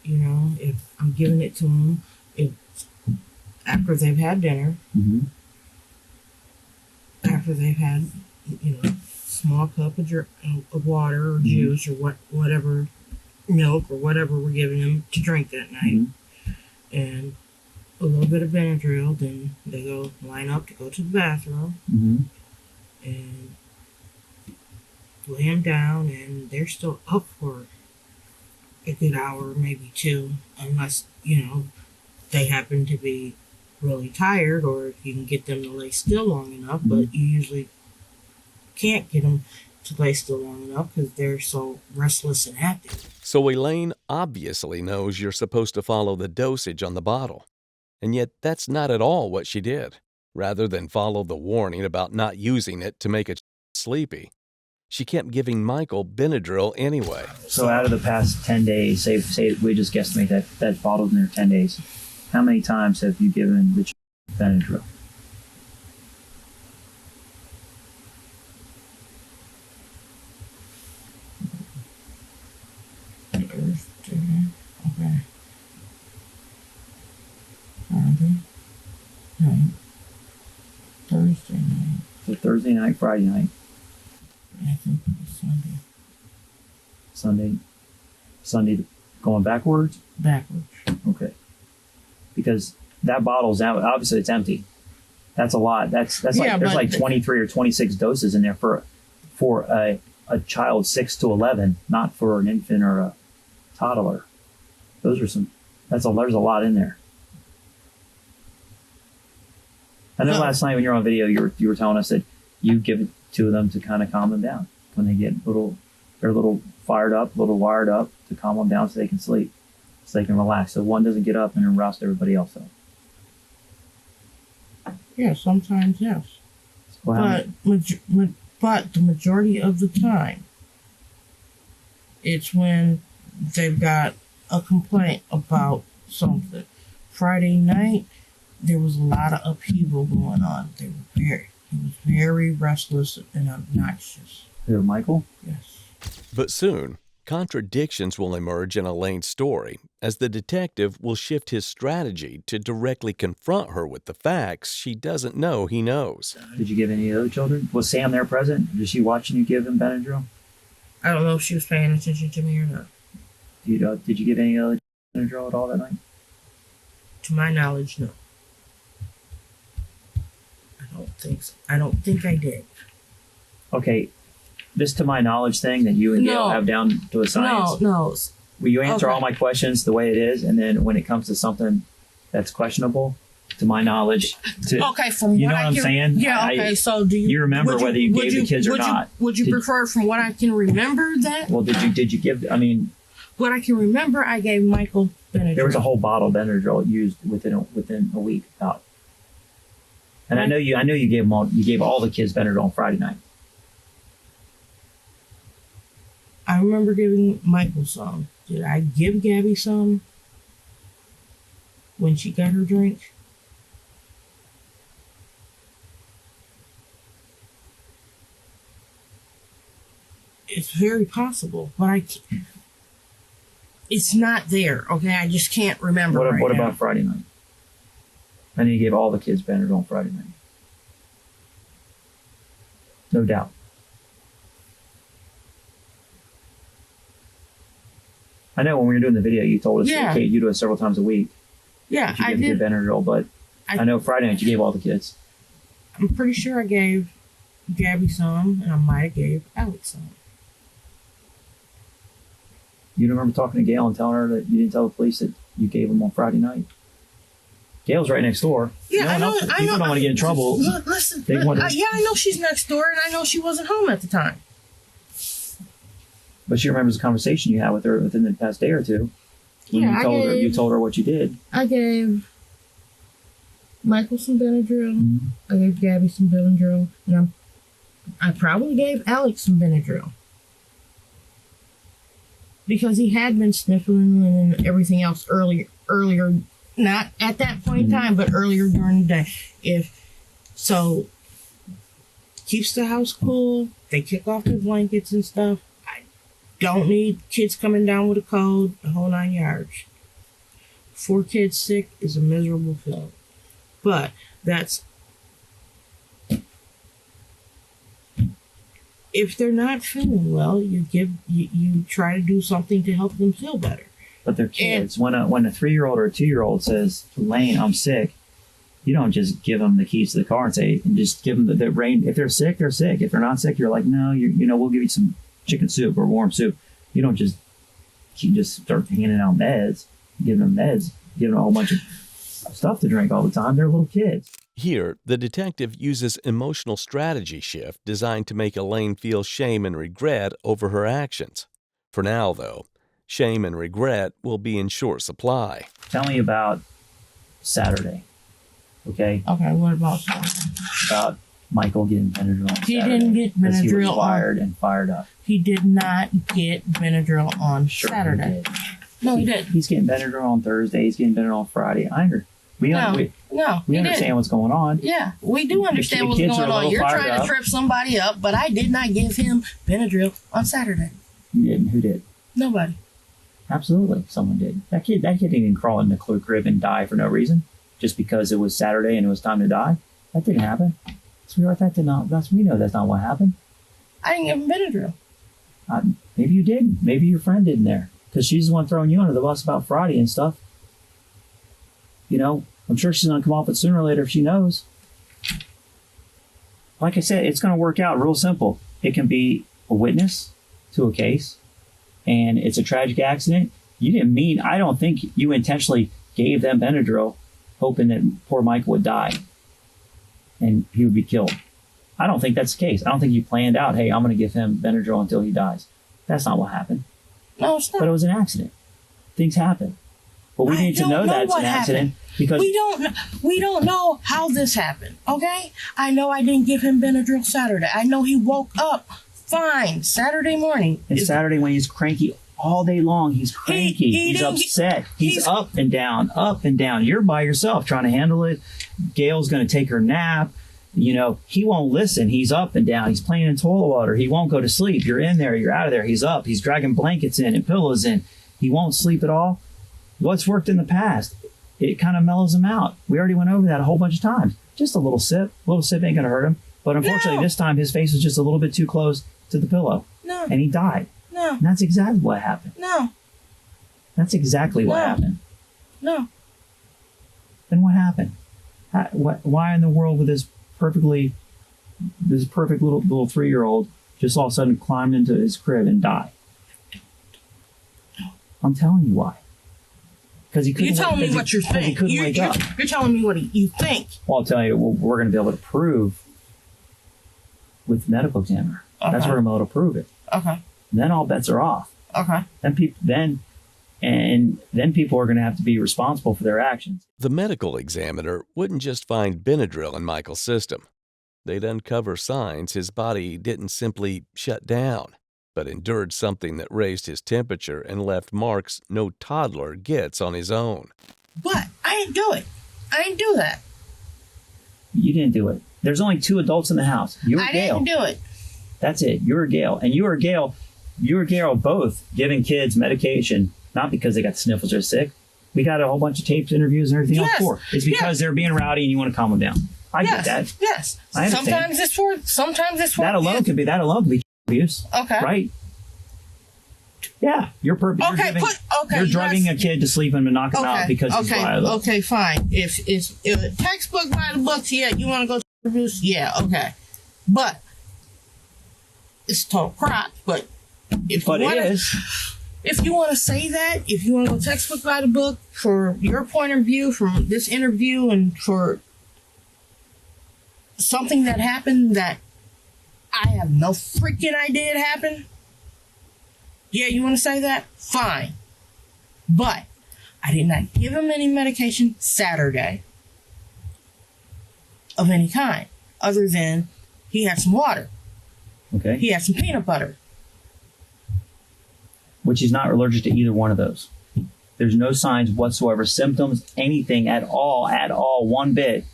Speaker 6: if I'm giving it to them, it's after they've had dinner,
Speaker 1: Mm-hmm.
Speaker 6: after they've had, small cup of water or juice or whatever, milk or whatever we're giving them to drink that night, and a little bit of Benadryl. Then they go line up to go to the bathroom, and lay them down, and they're still up for a good hour, maybe two, unless, they happen to be really tired, or if you can get them to lay still long enough, but you usually can't get them to lay still long enough because they're so restless and active.
Speaker 4: So Elaine obviously knows you're supposed to follow the dosage on the bottle. And yet that's not at all what she did. Rather than follow the warning about not using it to make it sleepy, she kept giving Michael Benadryl anyway.
Speaker 1: So out of the past 10 days, say we just guesstimate that bottle's in there 10 days, how many times have you given the Benadryl?
Speaker 6: Okay. Friday night. Thursday night.
Speaker 1: So Thursday night, Friday night.
Speaker 6: I think it was Sunday.
Speaker 1: Sunday going backwards?
Speaker 6: Backwards.
Speaker 1: Okay. Because that bottle's out, obviously it's empty. That's a lot. That's like, there's like 23 or 26 doses in there for a child 6 to 11, not for an infant or a toddler. There's a lot in there. I know last night when you were on video, you were telling us that you give it to them to kind of calm them down when they get they're a little fired up, a little wired up, to calm them down so they can sleep, so they can relax. So one doesn't get up and arouse everybody else up.
Speaker 6: Yeah, sometimes yes.
Speaker 1: Well,
Speaker 6: but the majority of the time, it's when they've got a complaint about something. Friday night, there was a lot of upheaval going on. He was very restless and obnoxious.
Speaker 1: Michael?
Speaker 6: Yes.
Speaker 4: But soon, contradictions will emerge in Elaine's story as the detective will shift his strategy to directly confront her with the facts she doesn't know he knows.
Speaker 1: Did you give any other children? Was Sam there present? Did she watching you give him Benadryl?
Speaker 6: I don't know if she was paying attention to me or not.
Speaker 1: Did you give any other Benadryl at all that night?
Speaker 6: To my knowledge, no. I don't think so. I don't think I did.
Speaker 1: Okay, this to my knowledge thing that you and Gail have down to a science.
Speaker 6: No.
Speaker 1: Will you answer all my questions the way it is, and then when it comes to something that's questionable, to my knowledge,
Speaker 6: from
Speaker 1: you
Speaker 6: what
Speaker 1: know what I'm saying?
Speaker 6: Yeah. Okay. So do you?
Speaker 1: You remember whether you gave the kids or not?
Speaker 6: Would you prefer from what I can remember that?
Speaker 1: Well, did you give? I mean,
Speaker 6: what I can remember, I gave Michael Benadryl.
Speaker 1: There was a whole bottle of Benadryl used within a week about. And I know you gave them all. You gave all the kids Benadryl on Friday night.
Speaker 6: I remember giving Michael some. Did I give Gabby some when she got her drink? It's very possible, but it's not there. Okay, I just can't remember.
Speaker 1: What
Speaker 6: now.
Speaker 1: about Friday night? I know you gave all the kids Benadryl on Friday night. No doubt. I know when we were doing the video, you told us that Kate, you do it several times a week.
Speaker 6: Yeah,
Speaker 1: I did. Benadryl, but I know Friday night you gave all the kids.
Speaker 6: I'm pretty sure I gave Gabby some, and I might have gave Alex some.
Speaker 1: You don't remember talking to Gail and telling her that you didn't tell the police that you gave them on Friday night? Gail's right next door.
Speaker 6: Yeah, I know.
Speaker 1: People don't want to get in trouble.
Speaker 6: Listen, I know she's next door, and I know she wasn't home at the time.
Speaker 1: But she remembers the conversation you had with her within the past day or two. When you told her what you did.
Speaker 6: I gave Michael some Benadryl.
Speaker 1: Mm-hmm.
Speaker 6: I gave Gabby some Benadryl, and I probably gave Alex some Benadryl because he had been sniffling and everything else earlier. Not at that point in time, but earlier during the day. Keeps the house cool. They kick off the blankets and stuff. I don't need kids coming down with a cold, the whole 9 yards. 4 kids sick is a miserable feeling. But if they're not feeling well, you try to do something to help them feel better.
Speaker 1: But they're kids. When a 3-year-old or a 2-year-old says, Lane, I'm sick, you don't just give them the keys to the car and just give them the rain. If they're sick, they're sick. If they're not sick, you're like, no, we'll give you some chicken soup or warm soup. You don't just start handing out meds, giving them meds, giving them a whole bunch of stuff to drink all the time. They're little kids.
Speaker 4: Here, the detective uses emotional strategy shift designed to make Elaine feel shame and regret over her actions. For now, though, shame and regret will be in short supply.
Speaker 1: Tell me about Saturday, okay?
Speaker 6: Okay, what about Saturday?
Speaker 1: About Michael getting Benadryl on Saturday.
Speaker 6: He didn't get Benadryl.
Speaker 1: He was wired and fired up.
Speaker 6: He did not get Benadryl on Saturday.
Speaker 1: He did.
Speaker 6: No, he didn't.
Speaker 1: He's getting Benadryl on Thursday. He's getting Benadryl on Friday. We understand what's going on.
Speaker 6: Yeah, we do understand what's going on. You're trying to trip somebody up, but I did not give him Benadryl on Saturday.
Speaker 1: You didn't? Who did?
Speaker 6: Nobody.
Speaker 1: Absolutely, someone did. That kid didn't even crawl in the crib and die for no reason, just because it was Saturday and it was time to die. That didn't happen. Sweetheart, that did not. We know that's not what happened.
Speaker 6: I didn't give him Benadryl.
Speaker 1: Maybe you did. Maybe your friend didn't there, because she's the one throwing you under the bus about Friday and stuff. I'm sure she's going to come off it sooner or later if she knows. Like I said, it's going to work out real simple. It can be a witness to a case, and it's a tragic accident. I don't think you intentionally gave them Benadryl hoping that poor Michael would die and he would be killed. I don't think that's the case. I don't think you planned out, hey, I'm going to give him Benadryl until he dies. That's not what happened.
Speaker 6: No, it's not.
Speaker 1: But it was an accident. Things happen. But we need to know that it's an accident because
Speaker 6: we don't know how this happened. Okay, I know I didn't give him Benadryl Saturday. I know he woke up fine Saturday morning.
Speaker 1: And Saturday when he's cranky all day long, he's cranky. He's upset. He's up and down, up and down. You're by yourself trying to handle it. Gail's going to take her nap. He won't listen. He's up and down. He's playing in toilet water. He won't go to sleep. You're in there. You're out of there. He's up. He's dragging blankets in and pillows in. He won't sleep at all. What's worked in the past? It kind of mellows him out. We already went over that a whole bunch of times. Just a little sip. A little sip ain't going to hurt him. But unfortunately, this time his face was just a little bit too close to the pillow.
Speaker 6: No.
Speaker 1: And he died.
Speaker 6: No.
Speaker 1: And that's exactly what happened.
Speaker 6: No.
Speaker 1: That's exactly what happened.
Speaker 6: No.
Speaker 1: Then what happened? Why in the world would this perfect little 3-year-old just all of a sudden climb into his crib and die? I'm telling you why. Because he couldn't.
Speaker 6: You're telling me what you think.
Speaker 1: He couldn't wake up.
Speaker 6: You're telling me what you think.
Speaker 1: Well, I'll tell you. We're going to be able to prove with the medical examiner.
Speaker 6: Okay.
Speaker 1: That's where we're able to prove it.
Speaker 6: Okay.
Speaker 1: And then all bets are off.
Speaker 6: Okay.
Speaker 1: Then people are going to have to be responsible for their actions.
Speaker 4: The medical examiner wouldn't just find Benadryl in Michael's system. They'd uncover signs his body didn't simply shut down, but endured something that raised his temperature and left marks no toddler gets on his own.
Speaker 6: But I didn't do it. I didn't do that.
Speaker 1: You didn't do it. There's only 2 adults in the house. You and Gail.
Speaker 6: I didn't do it.
Speaker 1: That's it. You're Gail. And you or Gail both giving kids medication, not because they got sniffles or sick. We got a whole bunch of tapes, interviews, and everything else for. It's because they're being rowdy and you want to calm them down. I get that.
Speaker 6: Yes.
Speaker 1: I understand.
Speaker 6: Sometimes it's for
Speaker 1: that alone could be abuse.
Speaker 6: Okay.
Speaker 1: Right? Yeah. You're you're drugging a kid to sleep and knocking him out because he's violent.
Speaker 6: Okay, fine. If a textbook by the books, yeah, you want to go to abuse, yeah, okay. But it's total crap. But if you want to say that, if you want to go textbook by the book for your point of view from this interview and for something that happened that I have no freaking idea it happened, yeah, you want to say that? Fine. But I did not give him any medication Saturday of any kind, other than he had some water.
Speaker 1: Okay.
Speaker 6: He had some peanut butter.
Speaker 1: Which he's not allergic to either one of those. There's no signs whatsoever, symptoms, anything at all, one bit.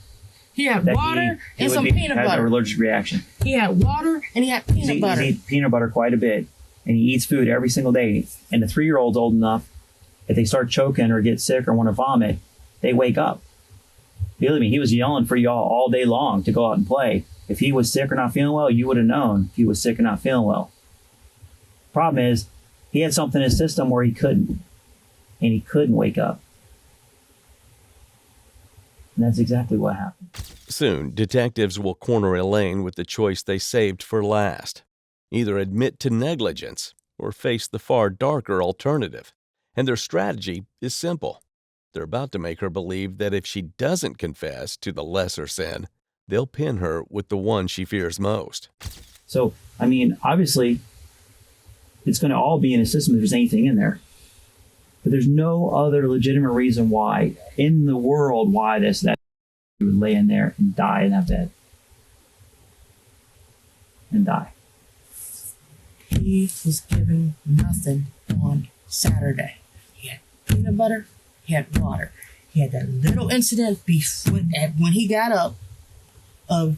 Speaker 6: He had water and some peanut butter.
Speaker 1: Had an allergic reaction.
Speaker 6: He had water and he had peanut butter.
Speaker 1: He eats peanut butter quite a bit, and he eats food every single day. And the 3-year-old's old enough, if they start choking or get sick or want to vomit, they wake up. Believe me, he was yelling for y'all all day long to go out and play. If he was sick or not feeling well, you would have known if he was sick or not feeling well. Problem is, he had something in his system where he couldn't. And he couldn't wake up. And that's exactly what happened.
Speaker 4: Soon, detectives will corner Elaine with the choice they saved for last. Either admit to negligence or face the far darker alternative. And their strategy is simple. They're about to make her believe that if she doesn't confess to the lesser sin, they'll pin her with the one she fears most.
Speaker 1: So, I mean, obviously, it's going to all be in a system if there's anything in there. But there's no other legitimate reason why in the world that you would lay in there and die in that bed. And die.
Speaker 6: He was given nothing on Saturday. He had peanut butter, he had water. He had that little incident when he got up of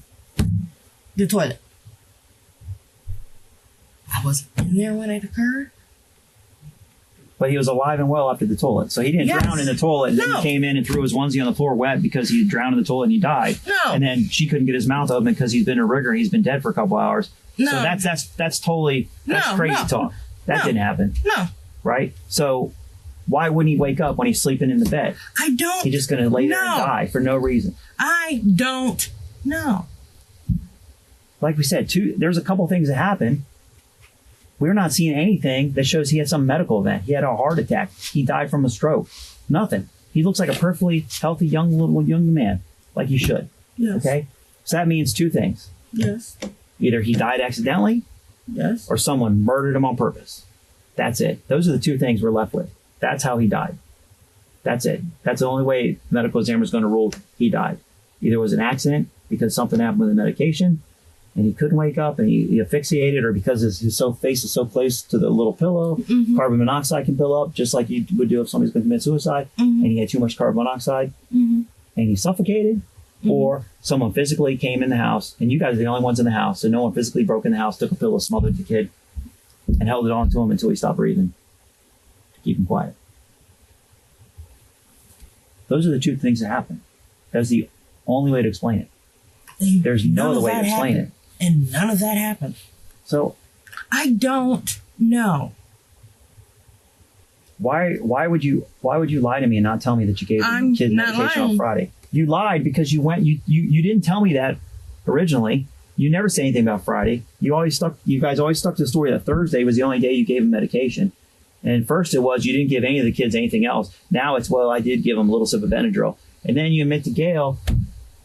Speaker 6: the toilet. I wasn't in there when it occurred.
Speaker 1: But he was alive and well after the toilet. So he didn't drown in the toilet and then he came in and threw his onesie on the floor wet because he drowned in the toilet and he died.
Speaker 6: No.
Speaker 1: And then she couldn't get his mouth open because he's been in a rigor and he's been dead for a couple hours.
Speaker 6: No.
Speaker 1: So that's crazy talk. That didn't happen.
Speaker 6: No.
Speaker 1: Right? So why wouldn't he wake up when he's sleeping in the bed?
Speaker 6: I don't.
Speaker 1: He's just going to lay there and die for no reason.
Speaker 6: I don't know.
Speaker 1: Like we said, there's a couple things that happen. We're not seeing anything that shows he had some medical event. He had a heart attack. He died from a stroke. Nothing. He looks like a perfectly healthy young man, like he should.
Speaker 6: Yes.
Speaker 1: Okay? So that means two things.
Speaker 6: Yes.
Speaker 1: Either he died accidentally,
Speaker 6: yes,
Speaker 1: or someone murdered him on purpose. That's it. Those are the two things we're left with. That's how he died. That's it. That's the only way the medical examiner is going to rule he died. Either it was an accident because something happened with the medication, and he couldn't wake up and he asphyxiated, or because his face is so close to the little pillow, carbon monoxide can fill up, just like you would do if somebody's going to commit suicide, and he had too much carbon monoxide, and he suffocated, or someone physically came in the house, and you guys are the only ones in the house, so no one physically broke in the house, took a pillow, smothered the kid, and held it on to him until he stopped breathing to keep him quiet. Those are the two things that happen. That's the only way to explain it. There's no other way to explain it.
Speaker 6: And none of that happened.
Speaker 1: So
Speaker 6: I don't know.
Speaker 1: Why would you lie to me and not tell me that you gave the kid medication on Friday? You lied because you didn't tell me that originally. You never say anything about Friday. You guys always stuck to the story that Thursday was the only day you gave him medication. And first it was you didn't give any of the kids anything else. Now it's, well, I did give them a little sip of Benadryl. And then you admit to Gail,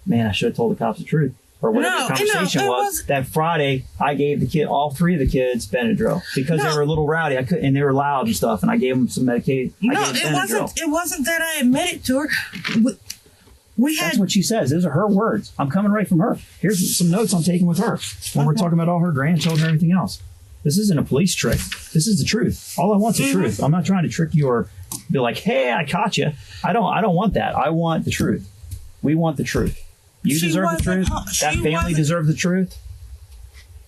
Speaker 1: man, I should have told the cops the truth. Or whatever the conversation was, that Friday I gave all three of the kids Benadryl because they were a little rowdy. And they were loud and stuff, and I gave them some medication.
Speaker 6: It wasn't that I admitted to her.
Speaker 1: That's what she says. Those are her words. I'm coming right from her. Here's some notes I'm taking with her when we're talking about all her grandchildren and everything else. This isn't a police trick. This is the truth. All I want is the truth. I'm not trying to trick you or be like, hey, I caught you. I don't want that. I want the truth. We want the truth. You deserve the truth. That family deserves the truth.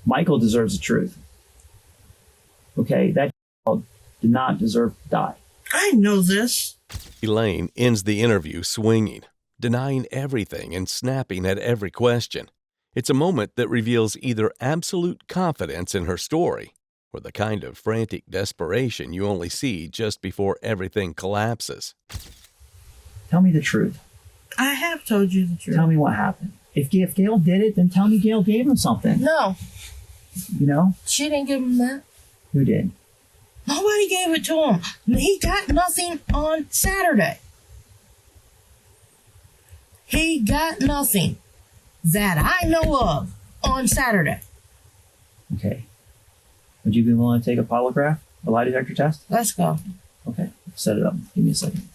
Speaker 1: Michael deserves the truth. Okay, that child did not deserve to die.
Speaker 6: I know this.
Speaker 4: Elaine ends the interview swinging, denying everything and snapping at every question. It's a moment that reveals either absolute confidence in her story or the kind of frantic desperation you only see just before everything collapses.
Speaker 1: Tell me the truth.
Speaker 6: I have told you the truth.
Speaker 1: Tell me what happened. If Gail did it, then tell me Gail gave him something.
Speaker 6: No,
Speaker 1: You know?
Speaker 6: she didn't give him that.
Speaker 1: Who did?
Speaker 6: Nobody gave it to him. He got nothing on Saturday. He got nothing that I know of on Saturday.
Speaker 1: Okay. Would you be willing to take a polygraph? A lie detector test?
Speaker 6: Let's go.
Speaker 1: Okay. Set it up. Give me a second.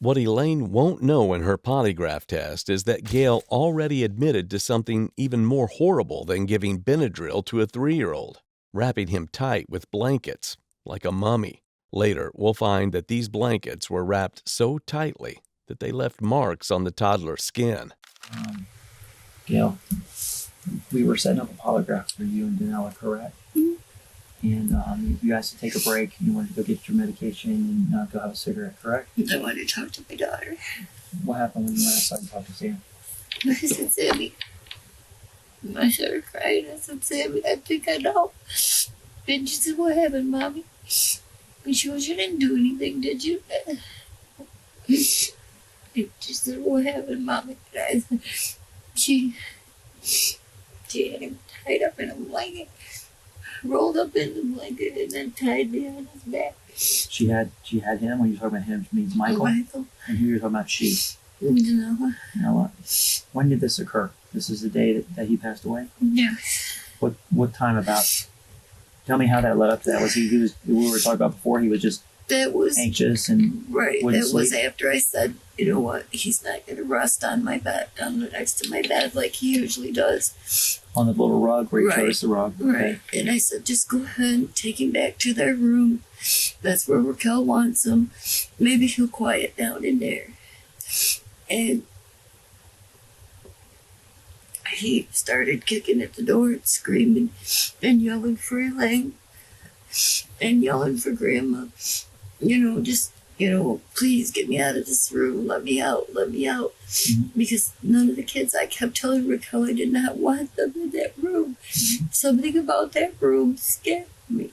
Speaker 4: What Elaine won't know in her polygraph test is that Gail already admitted to something even more horrible than giving Benadryl to a 3-year-old, wrapping him tight with blankets, like a mummy. Later, we'll find that these blankets were wrapped so tightly that they left marks on the toddler's skin.
Speaker 1: Gail, we were setting up a polygraph for you and Danella, correct? Mm-hmm. And you guys to take a break. You wanted to go get your medication and go have a cigarette, correct?
Speaker 5: I wanted to talk to my daughter.
Speaker 1: What happened when you went outside and talked to Sam?
Speaker 5: I said, Sammy. I started crying. I said, Sammy, I think I know. And she said, what happened, Mommy? And she goes, you didn't do anything, did you? And she said, what happened, Mommy? And I said, she had him tied up in a blanket, rolled up in the blanket, and then tied behind his back.
Speaker 1: She had him. When you talk about him, it means Michael.
Speaker 5: Michael.
Speaker 1: And who you're talking about? She.
Speaker 5: Danella.
Speaker 1: What? When did this occur? This is the day that he passed away.
Speaker 5: Yeah.
Speaker 1: What time about? Tell me how that led up to that. Was he was we were talking about before? He was just
Speaker 5: That was
Speaker 1: anxious and
Speaker 5: right.
Speaker 1: wouldn't
Speaker 5: That was
Speaker 1: sleep?
Speaker 5: after I said, you know what? He's not going to rest on my bed, on the next to my bed like he usually does.
Speaker 1: On the little rug where he
Speaker 5: Right.
Speaker 1: showed us the rug.
Speaker 5: Right. And I said, just go ahead and take him back to their room. That's where Raquel wants him. Maybe he'll quiet down in there. And he started kicking at the door and screaming and yelling for Elaine and yelling for Grandma. Please get me out of this room. Let me out. Let me out.
Speaker 1: Mm-hmm.
Speaker 5: Because none of the kids, I kept telling Raquel I did not want them in that room.
Speaker 1: Mm-hmm.
Speaker 5: Something about that room scared me.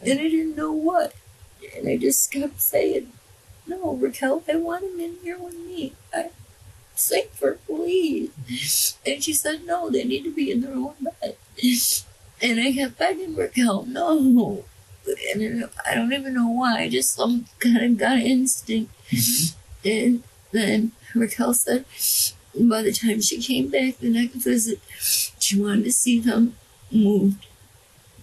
Speaker 5: And I didn't know what. And I just kept saying, no, Raquel, I want him in here with me. I'm safer, please. And she said, no, they need to be in their own bed. And I kept begging Raquel, no. And I don't even know why. I just some kind of got an instinct.
Speaker 1: Mm-hmm.
Speaker 5: And then Raquel said, by the time she came back the next visit, she wanted to see them moved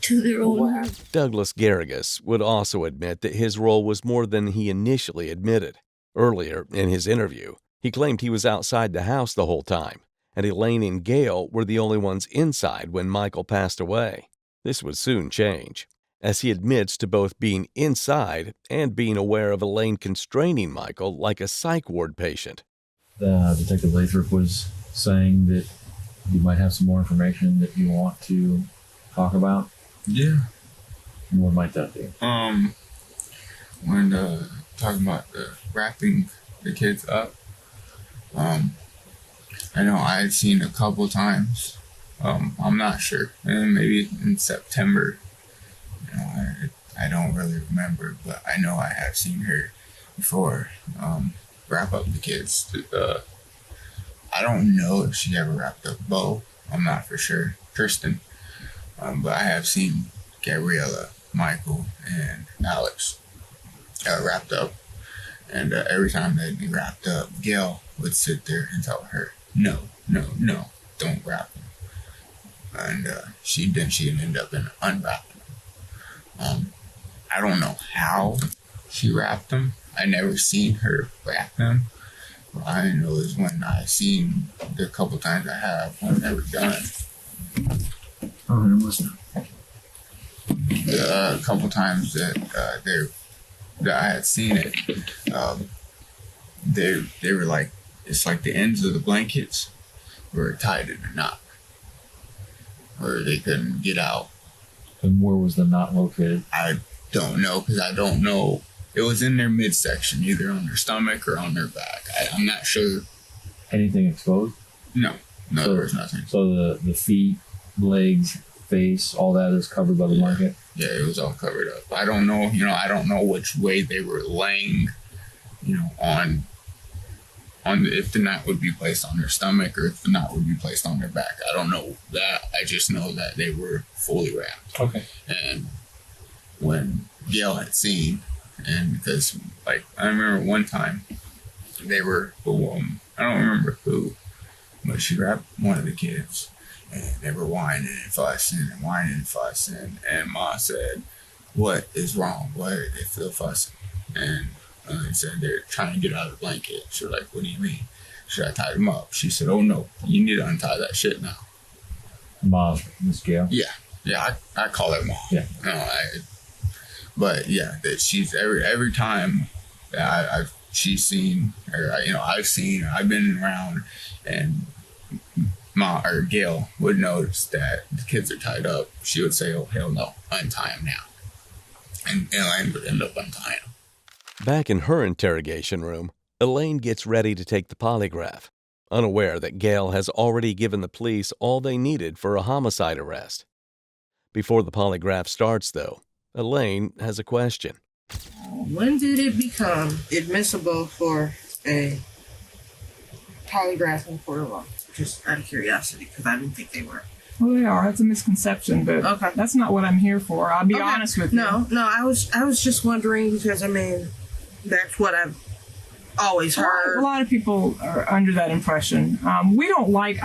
Speaker 5: to their own room.
Speaker 4: Douglas Garrigus would also admit that his role was more than he initially admitted. Earlier in his interview, he claimed he was outside the house the whole time, and Elaine and Gail were the only ones inside when Michael passed away. This would soon change, as he admits to both being inside and being aware of Elaine constraining Michael like a psych ward patient.
Speaker 3: Detective Lathrop was saying that you might have some more information that you want to talk about.
Speaker 2: Yeah.
Speaker 3: And what might that be?
Speaker 2: When talking about wrapping the kids up, I know I had seen a couple times. I'm not sure, and maybe in September. I don't really remember, but I know I have seen her before wrap up the kids. I don't know if she ever wrapped up Bo. I'm not for sure. Kristen. But I have seen Gabriella, Michael, and Alex wrapped up. And every time they'd be wrapped up, Gail would sit there and tell her, no, don't wrap them. And she'd end up in unwrapping them. I don't know how she wrapped them. I never seen her wrap them. What I know is when I seen the couple times I have, I've never done.
Speaker 3: Oh, I'm listening.
Speaker 2: A couple times that I had seen it, they were like, it's like the ends of the blankets were tied in a knot. or they couldn't get out.
Speaker 3: And where was the knot located?
Speaker 2: I don't know, because I don't know. It was in their midsection, either on their stomach or on their back. I'm not sure.
Speaker 3: Anything exposed?
Speaker 2: No,
Speaker 3: So-
Speaker 2: there was nothing.
Speaker 3: So the feet, legs, face, all that is covered by the blanket?
Speaker 2: Yeah, it was all covered up. I don't know, I don't know which way they were laying, on if the knot would be placed on their stomach or if the knot would be placed on their back. I don't know that. I just know that they were fully wrapped.
Speaker 3: Okay.
Speaker 2: And when Gail had seen, and because, like, I remember one time they were, I don't remember who, but she wrapped one of the kids. And they were whining and fussing and whining and fussing. And Ma said, "What is wrong? Why are they still fussing?" And they said they're trying to get out of the blanket. She was like, "What do you mean? Should I tie them up?" She said, "Oh no, you need to untie that shit now."
Speaker 3: Mom, Miss Gail?
Speaker 2: Yeah, I call her Mom.
Speaker 3: Yeah.
Speaker 2: But yeah, that she's every time that she's seen, or I've seen, or I've been around, and Ma or Gail would notice that the kids are tied up, she would say, "Oh hell no, untie them now," and Elaine would end up untying them.
Speaker 4: Back in her interrogation room, Elaine gets ready to take the polygraph, unaware that Gail has already given the police all they needed for a homicide arrest. Before the polygraph starts, though, Elaine has a question.
Speaker 6: When did it become admissible for a polygraph in court of law? Just out of curiosity, because I didn't think they were.
Speaker 7: Well, they are. That's a misconception, but
Speaker 6: Okay.
Speaker 7: that's not what I'm here for. I'll be
Speaker 6: Okay.
Speaker 7: honest with you.
Speaker 6: No, I was just wondering, because that's what I've always
Speaker 7: A
Speaker 6: heard.
Speaker 7: lot of people are under that impression. I don't like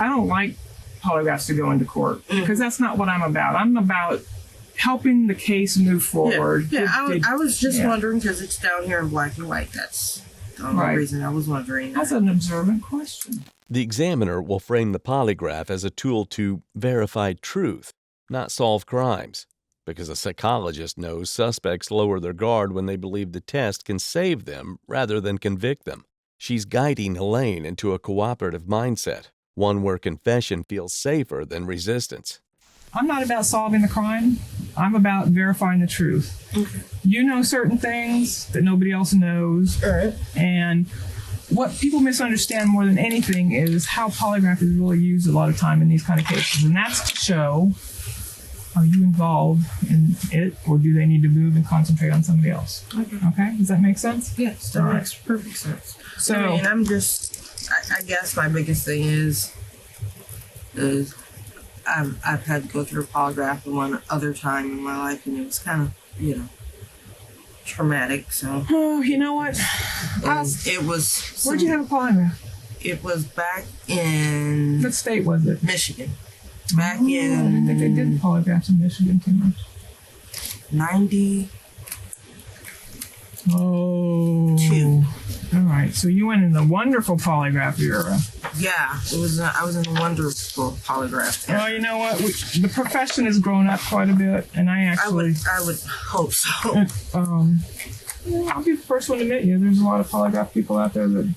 Speaker 7: polygraphs to go into court because that's not what I'm about. I'm about helping the case move forward.
Speaker 6: Yeah, I was just
Speaker 7: yeah.
Speaker 6: wondering, because it's down here in black and white. That's the only
Speaker 7: Right.
Speaker 6: reason I was wondering.
Speaker 7: That's an observant question.
Speaker 4: The examiner will frame the polygraph as a tool to verify truth, not solve crimes, because a psychologist knows suspects lower their guard when they believe the test can save them rather than convict them. She's guiding Elaine into a cooperative mindset, one where confession feels safer than resistance.
Speaker 7: I'm not about solving the crime. I'm about verifying the truth.
Speaker 6: Okay.
Speaker 7: You know certain things that nobody else knows.
Speaker 6: All right.
Speaker 7: And what people misunderstand more than anything is how polygraph is really used a lot of time in these kind of cases. And that's to show, are you involved in it, or do they need to move and concentrate on somebody else? Okay? Does that make sense?
Speaker 6: Yes, that
Speaker 7: All right.
Speaker 6: makes perfect sense.
Speaker 7: So,
Speaker 6: I'm just, I guess my biggest thing is I've had to go through a polygraph one other time in my life, and it was kind of, traumatic. So
Speaker 7: oh, you know what?
Speaker 6: it was.
Speaker 7: Where'd you have a polygraph?
Speaker 6: It was back in
Speaker 7: What state was it?
Speaker 6: Michigan. Back
Speaker 7: Oh, I didn't think they did polygraphs in Michigan too much.
Speaker 6: 90.
Speaker 7: Oh. All right. So you went in the wonderful polygraph era.
Speaker 6: Yeah, it was. I was in a wonderful polygraph.
Speaker 7: Well, you know what? The profession has grown up quite a bit, and I actually.
Speaker 6: I would hope so.
Speaker 7: I'll be the first one to admit you. There's a lot of polygraph people out there that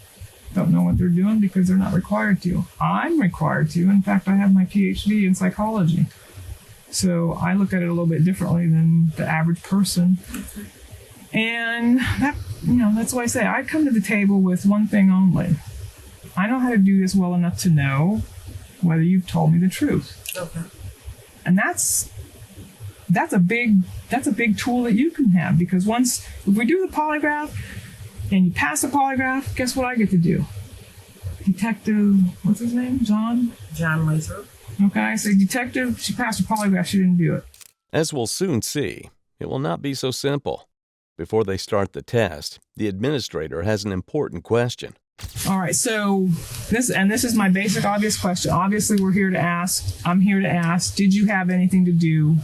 Speaker 7: don't know what they're doing because they're not required to. I'm required to. In fact, I have my PhD in psychology. So I look at it a little bit differently than the average person. And that's why I say I come to the table with one thing only. I know how to do this well enough to know whether you've told me the truth.
Speaker 6: Okay.
Speaker 7: And that's a big tool that you can have, because if we do the polygraph and you pass the polygraph, guess what I get to do? Detective, what's his name? John
Speaker 6: Lathrop.
Speaker 7: Okay, I say, detective, she passed the polygraph, she didn't do it.
Speaker 4: As we'll soon see, it will not be so simple. Before they start the test, the administrator has an important question.
Speaker 7: All right, so this is my basic obvious question. Obviously, I'm here to ask, did you have anything to do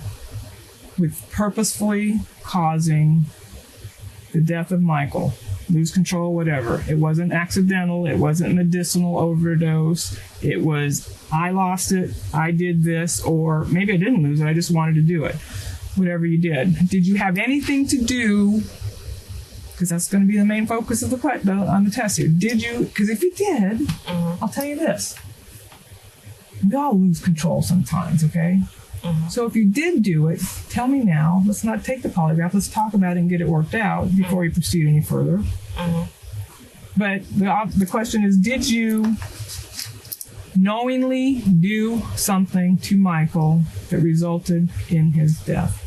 Speaker 7: with purposefully causing the death of Michael? Lose control, whatever. It wasn't accidental. It wasn't medicinal overdose. It was, I lost it, I did this, or maybe I didn't lose it, I just wanted to do it. Whatever you did. Did you have anything to do, because that's going to be the main focus of on the test here. Did you, because if you did, I'll tell you this. We all lose control sometimes, okay? So if you did do it, tell me now. Let's not take the polygraph. Let's talk about it and get it worked out before you proceed any further. But the question is, did you knowingly do something to Michael that resulted in his death?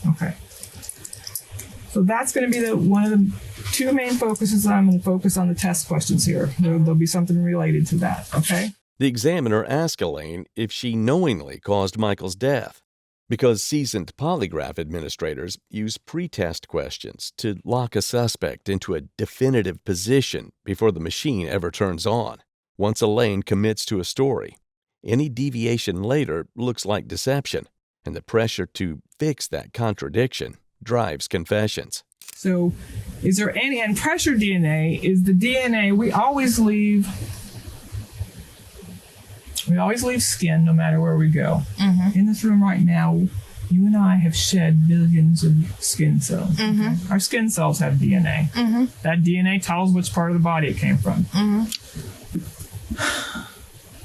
Speaker 7: Okay. So that's going to be one of the two main focuses. I'm going to focus on the test questions here. There'll be something related to that, okay?
Speaker 4: The examiner asked Elaine if she knowingly caused Michael's death, because seasoned polygraph administrators use pretest questions to lock a suspect into a definitive position before the machine ever turns on. Once Elaine commits to a story, any deviation later looks like deception, and the pressure to fix that contradiction drives confessions.
Speaker 7: So is there any, and pressure DNA is the DNA we always leave skin no matter where we go. In this room right now, you and I have shed billions of skin cells. Our skin cells have DNA. That DNA tells which part of the body it came from.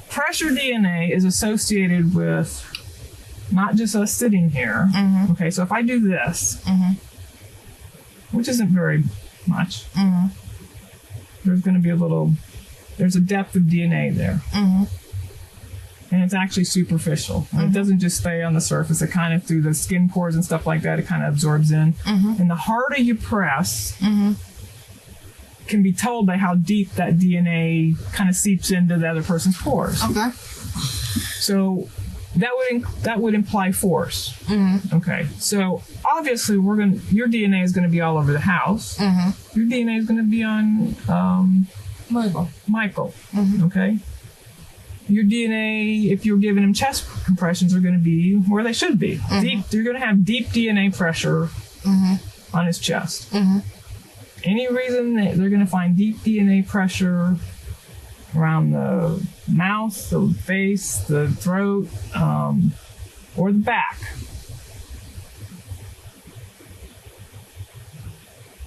Speaker 7: Pressure DNA is associated with not just us sitting here. Okay, so if I do this, which isn't very much, there's going to be there's a depth of DNA there. And it's actually superficial. And it doesn't just stay on the surface. It kind of, through the skin pores and stuff like that, it kind of absorbs in. And the harder you press can be told by how deep that DNA kind of seeps into the other person's pores. Okay. So that would imply force. Okay. So obviously your DNA is going to be all over the house. Your DNA is going to be on Michael. Okay. Your DNA, if you're giving him chest compressions, are going to be where they should be. Deep. You're going to have deep DNA pressure on his chest. Any reason that they're going to find deep DNA pressure around the mouth, the face, the throat, or the back?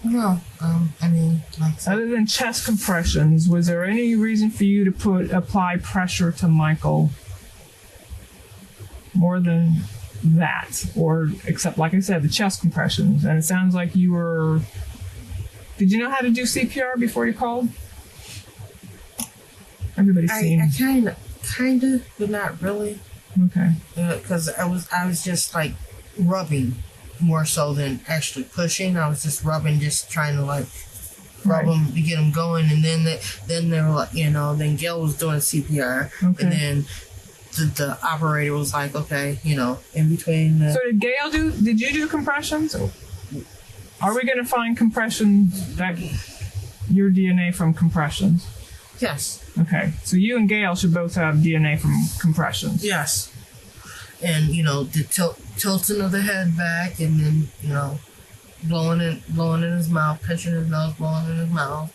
Speaker 6: No,
Speaker 7: other than chest compressions, was there any reason for you to apply pressure to Michael more than that? Or, except, like I said, the chest compressions? And it sounds like you were... Did you know how to do CPR before you called? Everybody's seen.
Speaker 6: I kind of, but not really.
Speaker 7: Okay.
Speaker 6: Because I was just like rubbing more so than actually pushing. I was just rubbing, just trying to like rub them to get them going. And then they were like, then Gail was doing CPR. Okay. And then the operator was like, okay, in between.
Speaker 7: So did you do compressions? Are we going to find compressions, your DNA from compressions?
Speaker 6: Yes.
Speaker 7: Okay. So you and Gail should both have DNA from compressions.
Speaker 6: Yes. And, the tilting of the head back, and then, blowing in his mouth, pinching his nose, blowing in his mouth,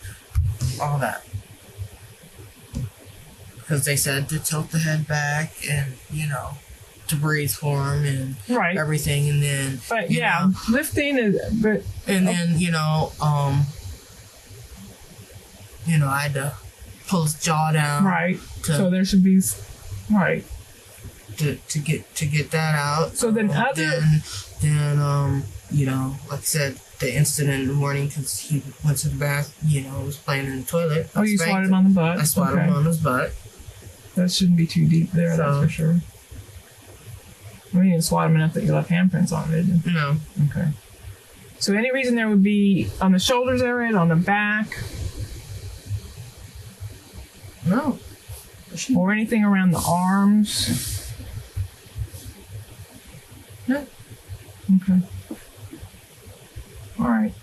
Speaker 6: all that. Because they said to tilt the head back and, to breathe for him and everything. And then,
Speaker 7: but yeah, lifting is, but,
Speaker 6: and then, I had to pull his jaw down.
Speaker 7: Right. So there should be, right.
Speaker 6: To get that out.
Speaker 7: So then
Speaker 6: like I said, the incident in the morning, because he went to the bath, was playing in the toilet.
Speaker 7: Oh, you swatted him on the butt?
Speaker 6: I swatted him on his butt.
Speaker 7: That shouldn't be too deep there, that's for sure. Well, you didn't swat him enough that you left handprints on it, did you?
Speaker 6: No.
Speaker 7: Okay. So any reason there would be on the shoulders area, on the back?
Speaker 6: No.
Speaker 7: Or anything around the arms?
Speaker 6: No.
Speaker 7: Okay. All right.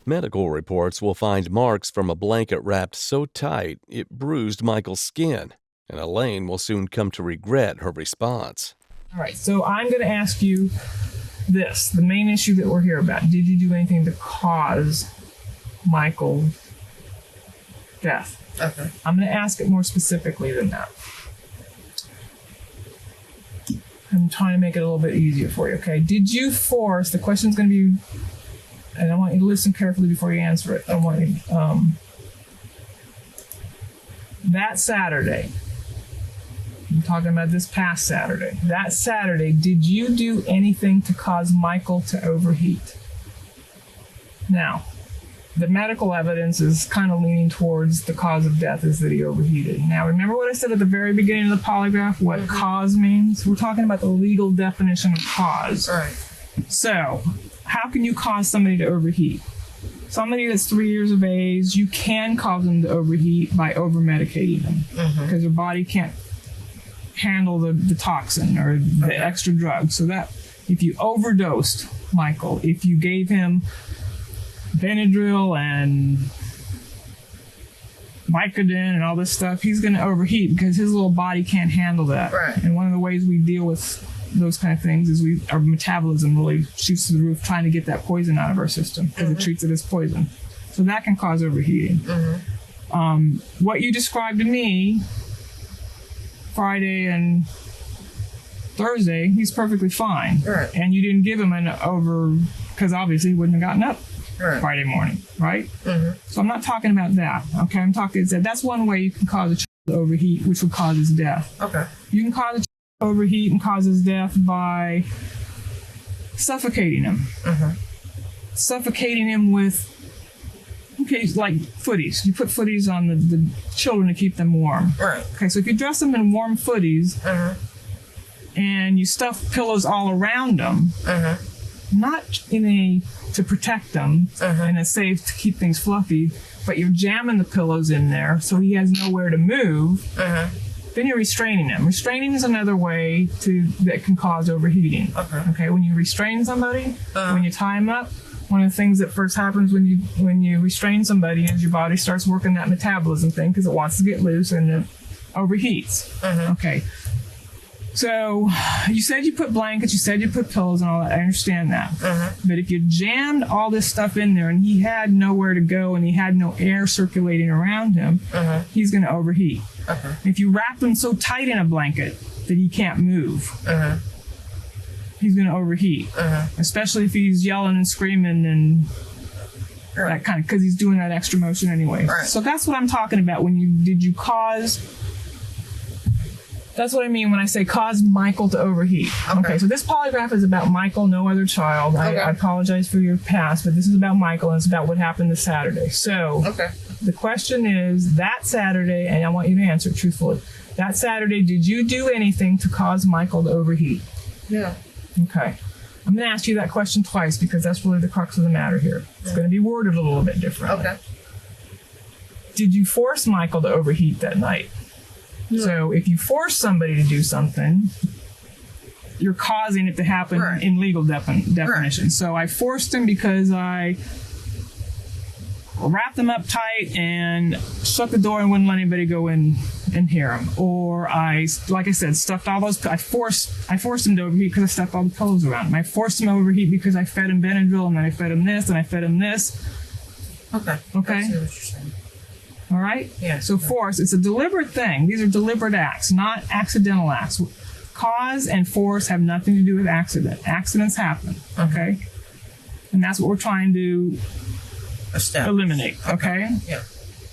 Speaker 4: Medical reports will find marks from a blanket wrapped so tight it bruised Michael's skin, and Elaine will soon come to regret her response.
Speaker 7: All right, so I'm going to ask you this, the main issue that we're here about. Did you do anything to cause Michael's death?
Speaker 6: Okay.
Speaker 7: I'm going to ask it more specifically than that. I'm trying to make it a little bit easier for you, okay? Did you force, the question's going to be, and I want you to listen carefully before you answer it. I want you, that Saturday, I'm talking about this past Saturday. That Saturday, did you do anything to cause Michael to overheat? Now, the medical evidence is kind of leaning towards the cause of death is that he overheated. Now, remember what I said at the very beginning of the polygraph, what cause means? We're talking about the legal definition of cause.
Speaker 6: Right.
Speaker 7: So, how can you cause somebody to overheat? Somebody that's 3 years of age, you can cause them to overheat by over-medicating them because their body can't handle the toxin or the extra drug. So that if you overdosed Michael, if you gave him Benadryl and Vicodin and all this stuff, he's going to overheat because his little body can't handle that.
Speaker 6: Right.
Speaker 7: And one of the ways we deal with those kind of things is our metabolism really shoots to the roof trying to get that poison out of our system because it treats it as poison. So that can cause overheating. What you described to me Friday and Thursday, he's perfectly fine.
Speaker 6: Right.
Speaker 7: And you didn't give him an because obviously he wouldn't have gotten up Friday morning, right? So I'm not talking about that, okay? I'm talking that's one way you can cause a child to overheat, which would cause his death.
Speaker 6: Okay.
Speaker 7: You can cause a child to overheat and cause his death by suffocating him. Suffocating him with, like footies. You put footies on the children to keep them warm.
Speaker 6: Right.
Speaker 7: Okay, so if you dress them in warm footies and you stuff pillows all around them, not to protect them and it's safe to keep things fluffy, but you're jamming the pillows in there so he has nowhere to move, then you're restraining him. Restraining is another way that can cause overheating. Okay, when you restrain somebody, when you tie him up, one of the things that first happens when you restrain somebody is your body starts working that metabolism thing because it wants to get loose and it overheats. Okay. So you said you put blankets, you said you put pillows and all that. I understand that. But if you jammed all this stuff in there and he had nowhere to go and he had no air circulating around him, he's going to overheat. If you wrap him so tight in a blanket that he can't move, he's going to overheat. Especially if he's yelling and screaming and that kind of, because he's doing that extra motion anyway. So that's what I'm talking about that's what I mean when I say cause Michael to overheat. Okay, so this polygraph is about Michael, no other child. I apologize for your past, but this is about Michael and it's about what happened this Saturday. So the question is, that Saturday, and I want you to answer truthfully, that Saturday, did you do anything to cause Michael to overheat?
Speaker 6: Yeah.
Speaker 7: Okay. I'm going to ask you that question twice because that's really the crux of the matter here. It's going to be worded a little bit differently.
Speaker 6: Okay.
Speaker 7: Did you force Michael to overheat that night? No. So if you force somebody to do something, you're causing it to happen in legal definition. So I forced him because I wrapped him up tight and shut the door and wouldn't let anybody go in and hear him. Or I, like I said, stuffed all those. I forced him to overheat because I stuffed all the pillows around him. I forced him to overheat because I fed him Benadryl and then I fed him this and I fed him this. Okay.
Speaker 6: I see what you're saying.
Speaker 7: All right?
Speaker 6: Yeah.
Speaker 7: So force, it's a deliberate thing. These are deliberate acts, not accidental acts. Cause and force have nothing to do with accident. Accidents happen, okay? And that's what we're trying to eliminate, okay?
Speaker 6: Yeah.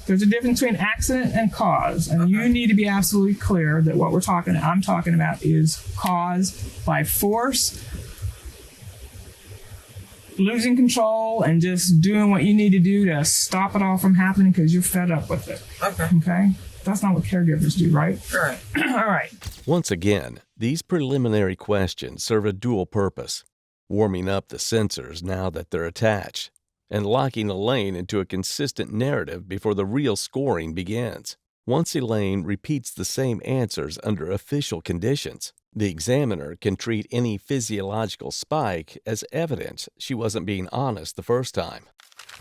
Speaker 7: There's a difference between accident and cause, and you need to be absolutely clear that what I'm talking about is cause by force, losing control and just doing what you need to do to stop it all from happening because you're fed up with it. Okay? That's not what caregivers do, right?
Speaker 6: Right.
Speaker 7: All right.
Speaker 4: Once again, these preliminary questions serve a dual purpose: warming up the sensors now that they're attached, and locking Elaine into a consistent narrative before the real scoring begins. Once Elaine repeats the same answers under official conditions, the examiner can treat any physiological spike as evidence she wasn't being honest the first time.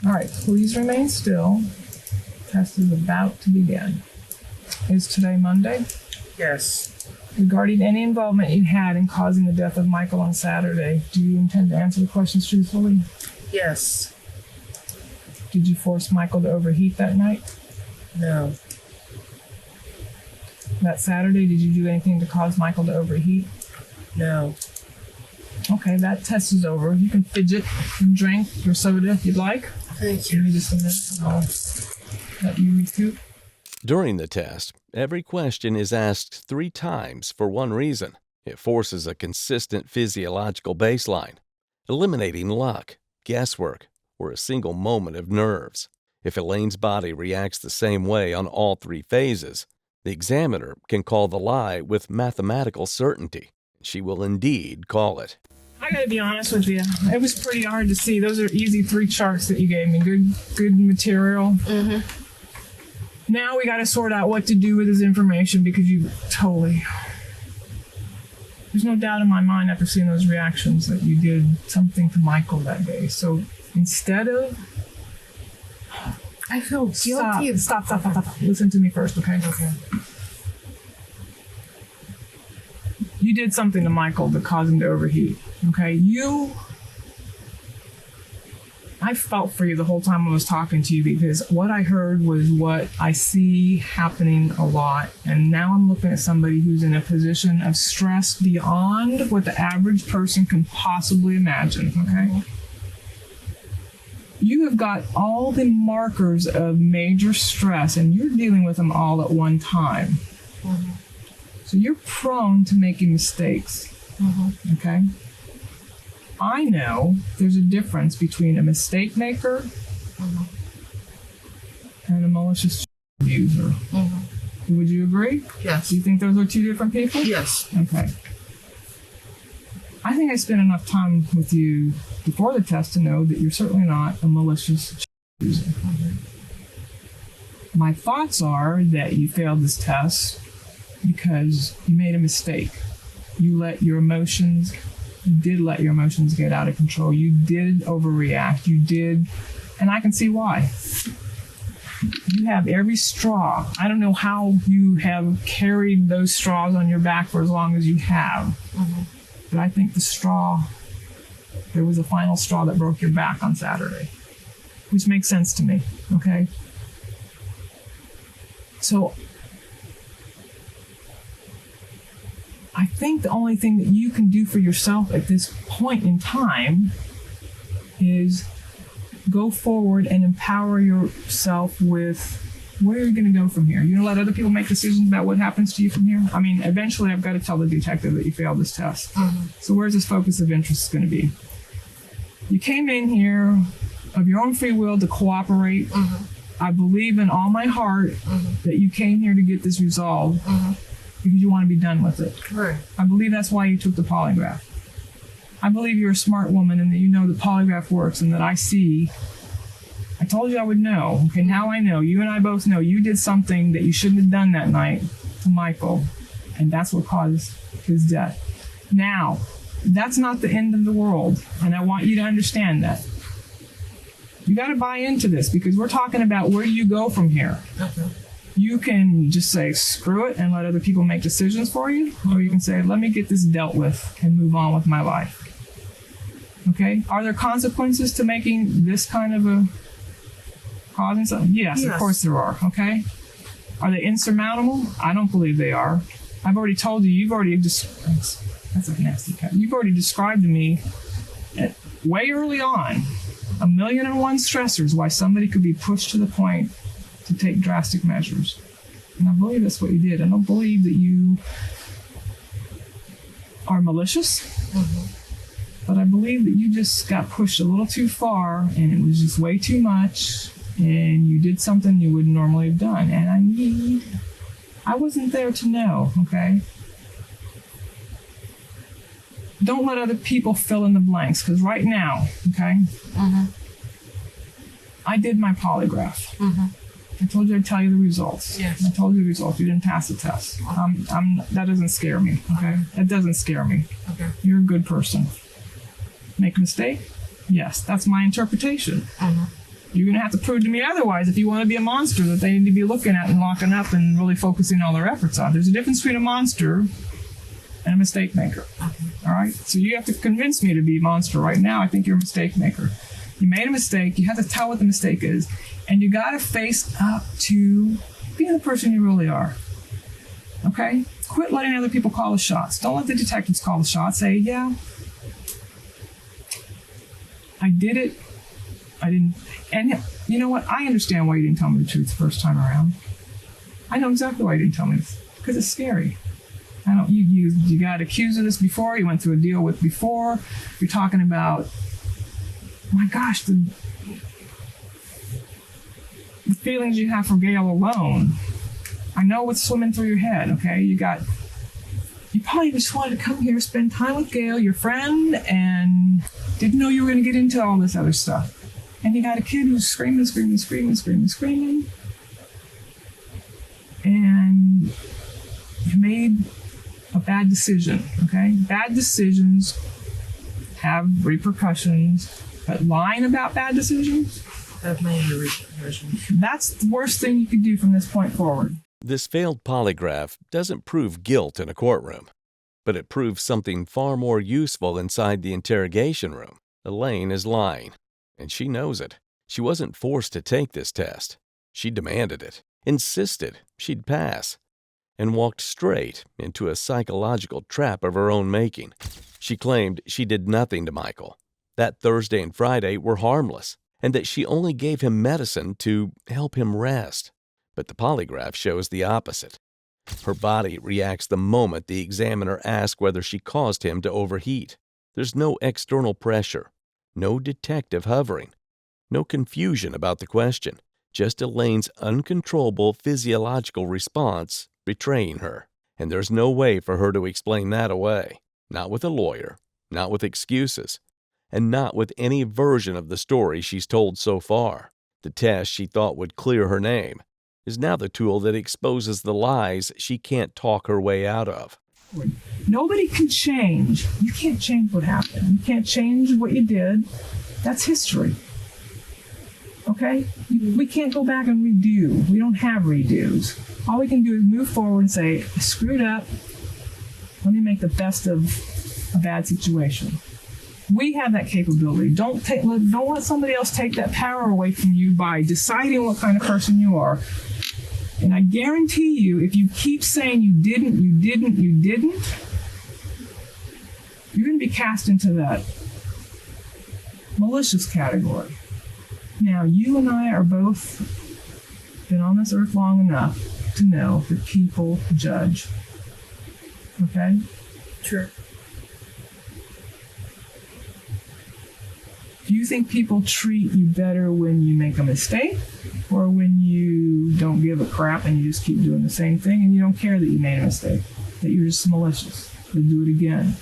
Speaker 7: All right, please remain still. Test is about to begin. Is today Monday?
Speaker 6: Yes.
Speaker 7: Regarding any involvement you had in causing the death of Michael on Saturday, do you intend to answer the questions truthfully?
Speaker 6: Yes.
Speaker 7: Did you force Michael to overheat that night?
Speaker 6: No.
Speaker 7: That Saturday, did you do anything to cause Michael to overheat?
Speaker 6: No.
Speaker 7: Okay, that test is over. You can fidget and drink your soda if you'd like.
Speaker 6: Thank
Speaker 7: Give me just a minute and I'll let you recoup.
Speaker 4: During the test, Every question is asked 3 times for one reason. It forces a consistent physiological baseline, eliminating luck, guesswork, or a single moment of nerves. If Elaine's body reacts the same way on all 3 phases, the examiner can call the lie with mathematical certainty. She will indeed call it.
Speaker 7: I gotta be honest with you. It was pretty hard to see. Those are easy 3 charts that you gave me. Good material. Now we gotta sort out what to do with this information because you totally... There's no doubt in my mind after seeing those reactions that you did something to Michael that day. So instead of...
Speaker 6: I feel guilty.
Speaker 7: Stop. Listen to me first, okay?
Speaker 6: Okay.
Speaker 7: You did something to Michael that caused him to overheat, okay? I felt for you the whole time I was talking to you because what I heard was what I see happening a lot. And now I'm looking at somebody who's in a position of stress beyond what the average person can possibly imagine, okay? You have got all the markers of major stress and you're dealing with them all at one time. So you're prone to making mistakes, okay? I know there's a difference between a mistake maker and a malicious abuser. Would you agree?
Speaker 6: Yes.
Speaker 7: Do you think those are 2 different people?
Speaker 6: Yes.
Speaker 7: Okay. I think I spent enough time with you before the test to know that you're certainly not a malicious abuser. My thoughts are that you failed this test because you made a mistake. You did let your emotions get out of control. You did overreact. You did, and I can see why. You have every straw. I don't know how you have carried those straws on your back for as long as you have. But I think there was a final straw that broke your back on Saturday, which makes sense to me, okay? So I think the only thing that you can do for yourself at this point in time is go forward and empower yourself with where you're going to go from here. You're going to let other people make decisions about what happens to you from here? I mean, eventually I've got to tell the detective that you failed this test. So where's this focus of interest going to be? You came in here of your own free will to cooperate. I believe in all my heart that you came here to get this resolved. Because you want to be done with it.
Speaker 6: Right.
Speaker 7: I believe that's why you took the polygraph. I believe you're a smart woman and that you know the polygraph works and that I told you I would know. Okay, now I know. You and I both know you did something that you shouldn't have done that night to Michael, and that's what caused his death. Now, that's not the end of the world, and I want you to understand that. You got to buy into this because we're talking about where do you go from here.
Speaker 6: Okay.
Speaker 7: You can just say, screw it, and let other people make decisions for you. Or you can say, let me get this dealt with and move on with my life. Okay? Are there consequences to making this kind of a causing something? Yes, of course there are. Okay? Are they insurmountable? I don't believe they are. I've already told you, that's a nasty cut. You've already described to me way early on 1,000,001 stressors why somebody could be pushed to the point to take drastic measures. And I believe that's what you did. I don't believe that you are malicious, but I believe that you just got pushed a little too far and it was just way too much and you did something you wouldn't normally have done. And I wasn't there to know, okay? Don't let other people fill in the blanks, because right now, okay, I did my polygraph. I told you I'd tell you the results.
Speaker 6: Yes.
Speaker 7: I told you the results. You didn't pass the test. That doesn't scare me, okay? That doesn't scare me.
Speaker 6: Okay.
Speaker 7: You're a good person. Make a mistake? Yes, that's my interpretation. You're going to have to prove to me otherwise if you want to be a monster that they need to be looking at and locking up and really focusing all their efforts on. There's a difference between a monster and a mistake maker. All right? So you have to convince me to be a monster right now. I think you're a mistake maker. You made a mistake. You have to tell what the mistake is. And you got to face up to being the person you really are. Okay? Quit letting other people call the shots. Don't let the detectives call the shots. Say, yeah, I did it. I didn't. And you know what? I understand why you didn't tell me the truth the first time around. I know exactly why you didn't tell me this. Because it's scary. I don't. You got accused of this before. You went through a deal with before. You're talking about. My gosh, the feelings you have for Gail alone. I know what's swimming through your head. Okay, you probably just wanted to come here, spend time with Gail, your friend, and didn't know you were going to get into all this other stuff. And you got a kid who's screaming, and you made a bad decision, okay? Bad decisions have repercussions, but lying about bad decisions?
Speaker 6: Have major repercussions.
Speaker 7: That's the worst thing you could do from this point forward.
Speaker 4: This failed polygraph doesn't prove guilt in a courtroom, but it proves something far more useful inside the interrogation room. Elaine is lying, and she knows it. She wasn't forced to take this test. She demanded it, insisted she'd pass, and walked straight into a psychological trap of her own making. She claimed she did nothing to Michael, that Thursday and Friday were harmless, and that she only gave him medicine to help him rest. But the polygraph shows the opposite. Her body reacts the moment the examiner asks whether she caused him to overheat. There's no external pressure, no detective hovering, no confusion about the question, just Elaine's uncontrollable physiological response betraying her. And there's no way for her to explain that away. Not with a lawyer, not with excuses, and not with any version of the story she's told so far. The test she thought would clear her name is now the tool that exposes the lies she can't talk her way out of.
Speaker 7: Nobody can change. You can't change what happened. You can't change what you did. That's history. Okay? We can't go back and redo. We don't have redos. All we can do is move forward and say, I screwed up. Let me make the best of a bad situation. We have that capability. Don't let somebody else take that power away from you by deciding what kind of person you are. And I guarantee you, if you keep saying you didn't, you're going to be cast into that malicious category. Now, you and I are both been on this earth long enough to know that people judge. Okay?
Speaker 6: Sure.
Speaker 7: Do you think people treat you better when you make a mistake or when you don't give a crap and you just keep doing the same thing and you don't care that you made a mistake, that you're just malicious, that you do it again,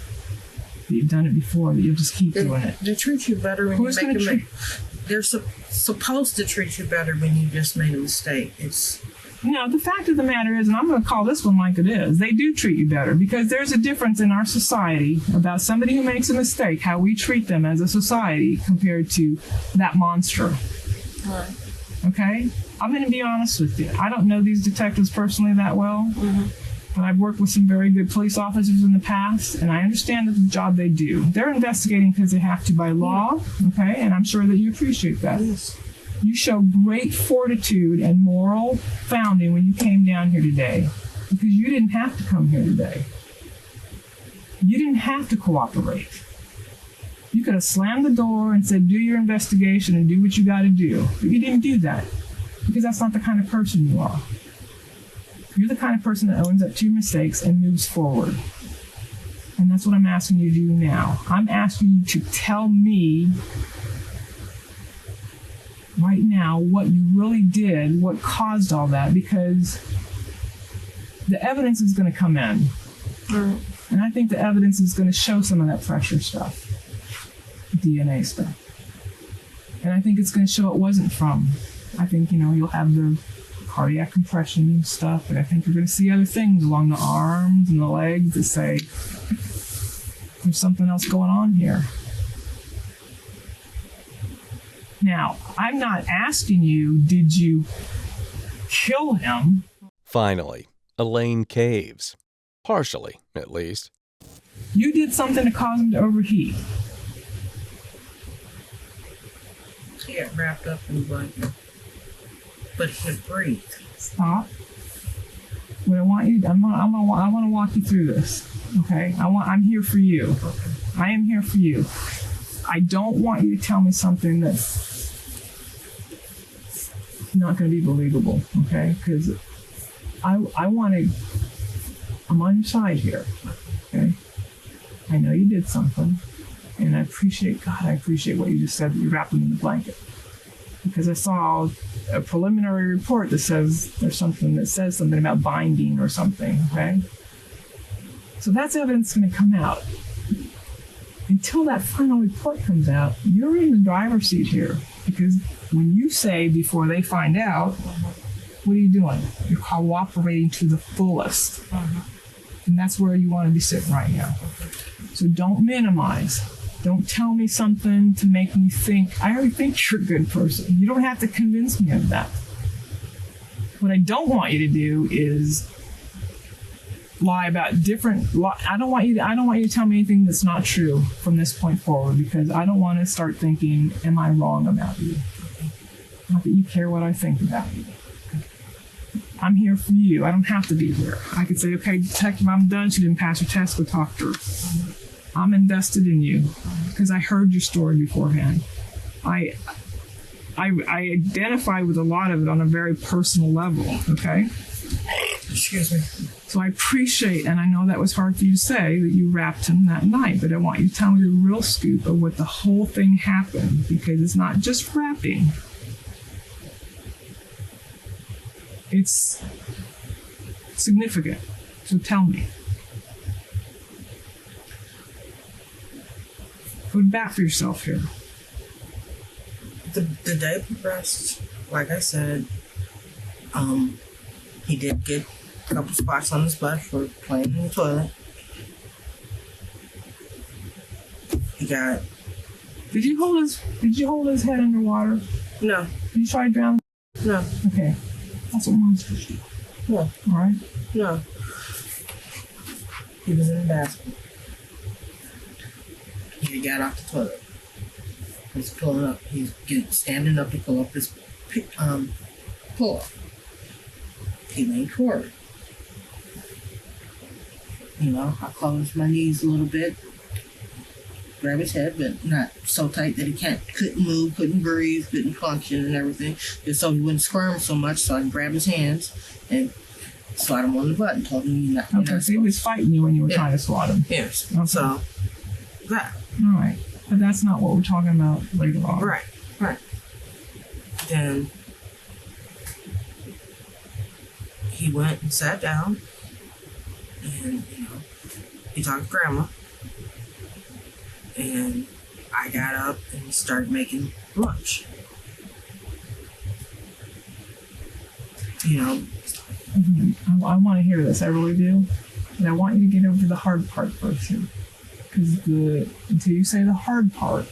Speaker 7: that you've done it before, that you'll just keep doing it?
Speaker 6: They treat you better when
Speaker 7: Who's
Speaker 6: you make a
Speaker 7: treat?
Speaker 6: mistake. They're supposed to treat you better when you just made a mistake.
Speaker 7: The fact of the matter is, and I'm going to call this one like it is, they do treat you better because there's a difference in our society about somebody who makes a mistake, how we treat them as a society compared to that monster.
Speaker 6: Right.
Speaker 7: Okay? I'm going to be honest with you. I don't know these detectives personally that well, but I've worked with some very good police officers in the past, and I understand the job they do. They're investigating because they have to by law, okay? And I'm sure that you appreciate that.
Speaker 6: Yes.
Speaker 7: You show great fortitude and moral founding when you came down here today, because you didn't have to come here today. You didn't have to cooperate. You could have slammed the door and said, do your investigation and do what you got to do. But you didn't do that, because that's not the kind of person you are. You're the kind of person that owns up to your mistakes and moves forward. And that's what I'm asking you to do now. I'm asking you to tell me right now what you really did, what caused all that, because the evidence is going to come in. And I think the evidence is going to show some of that pressure stuff, DNA stuff. And I think it's going to show it wasn't from. I think, you'll have the cardiac compression stuff, but I think you're going to see other things along the arms and the legs that say there's something else going on here. Now, I'm not asking you, did you kill him?
Speaker 4: Finally, Elaine caves. Partially, at least.
Speaker 7: You did something to cause him to overheat.
Speaker 6: He got wrapped up in the blanket. But he could breathe.
Speaker 7: Stop. What I want you, I want to walk you through this. Okay? I'm here for you. I am here for you. I don't want you to tell me something that's not going to be believable, okay? Because I want to. I'm on your side here. Okay. I know you did something, and I appreciate what you just said, that you wrapped him in the blanket. Because I saw a preliminary report that says there's something that says something about binding or something, okay? So that's evidence going to come out. Until that final report comes out, you're in the driver's seat here. Because when you say before they find out, what are you doing? You're cooperating to the fullest. And that's where you want to be sitting right now. So don't minimize. Don't tell me something to make me think. I already think you're a good person. You don't have to convince me of that. What I don't want you to do is lie about different. I don't want you to tell me anything that's not true from this point forward, because I don't want to start thinking, am I wrong about you? Not that you care what I think about you. I'm here for you. I don't have to be here. I could say, okay, detective, I'm done. She didn't pass her test. Go talk to her. I'm invested in you because I heard your story beforehand. I identify with a lot of it on a very personal level, okay?
Speaker 6: Excuse me.
Speaker 7: So I appreciate, and I know that was hard for you to say, that you wrapped him that night, but I want you to tell me the real scoop of what the whole thing happened, because it's not just wrapping. It's significant. So tell me. Put back for yourself here.
Speaker 6: The day progressed. Like I said, he did get a couple spots on his butt for playing in the toilet. He got.
Speaker 7: Did you hold his head underwater?
Speaker 6: No.
Speaker 7: Did you try to drown?
Speaker 6: No.
Speaker 7: Okay. That's what monsters do.
Speaker 6: No.
Speaker 7: All right.
Speaker 6: No. He was in the bathroom. He got off the toilet. He's pulling up. He's standing up to pull up his pull-up. He leaned forward. I closed my knees a little bit. Grab his head, but not so tight that he couldn't move, couldn't breathe, couldn't function and everything. Just so he wouldn't squirm so much, so I can grab his hands and swat him on the butt and told him you're not.
Speaker 7: Okay, so he was fighting you when you were trying to swat him.
Speaker 6: Yes.
Speaker 7: Okay.
Speaker 6: So that.
Speaker 7: All right. But that's not what we're talking about later on.
Speaker 6: Right. Then he went and sat down and, he talked to Grandma. And I got up and started making lunch.
Speaker 7: I want to hear this. I really do. And I want you to get over the hard part first here. Because until you say the hard part,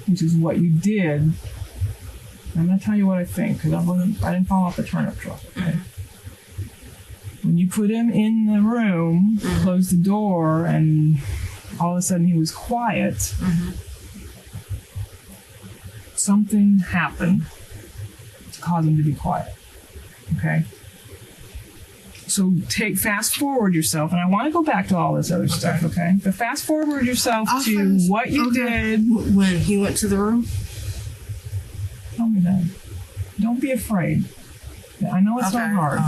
Speaker 7: which is what you did, I'm going to tell you what I think, because I didn't fall off the turnip truck, okay? When you put him in the room, closed the door, and all of a sudden he was quiet, something happened to cause him to be quiet, okay? So fast forward yourself, and I want to go back to all this other stuff, okay? But fast forward yourself to what you did
Speaker 6: when he went to the room.
Speaker 7: Tell me that. Don't be afraid. I know it's not hard.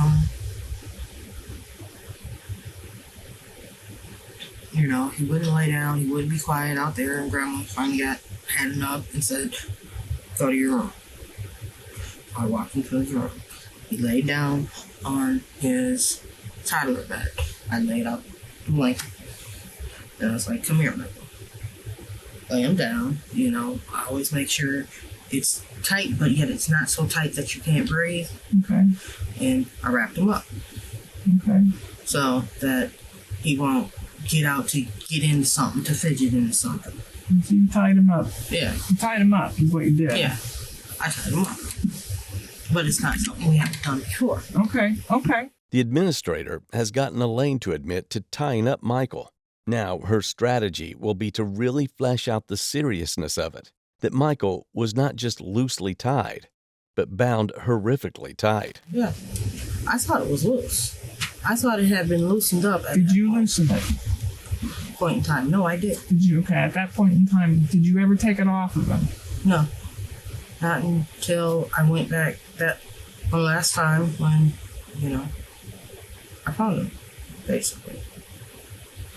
Speaker 6: He wouldn't lay down. He wouldn't be quiet out there. And Grandma finally had enough and said, "Go to your room." I walked into his room. He laid down on his toddler bed. I laid out the blanket. And I was like, "Come here, Michael." Lay him down. I always make sure it's tight, but yet it's not so tight that you can't breathe.
Speaker 7: Okay.
Speaker 6: And I wrapped him up.
Speaker 7: Okay.
Speaker 6: So that he won't get out to get into something, to fidget into something.
Speaker 7: So you tied him up.
Speaker 6: Yeah.
Speaker 7: You tied him up is what you did.
Speaker 6: Yeah. I tied him up. But it's not something we haven't done before.
Speaker 7: Okay.
Speaker 4: The administrator has gotten Elaine to admit to tying up Michael. Now her strategy will be to really flesh out the seriousness of it, that Michael was not just loosely tied, but bound horrifically tight.
Speaker 6: Yeah. I thought it was loose. I thought it had been loosened up.
Speaker 7: Did you loosen it?
Speaker 6: Point in time. No, I did.
Speaker 7: Did you? Okay, at that point in time, did you ever take it off of him?
Speaker 6: No. Not until I went back that one last time when, I caught him, basically.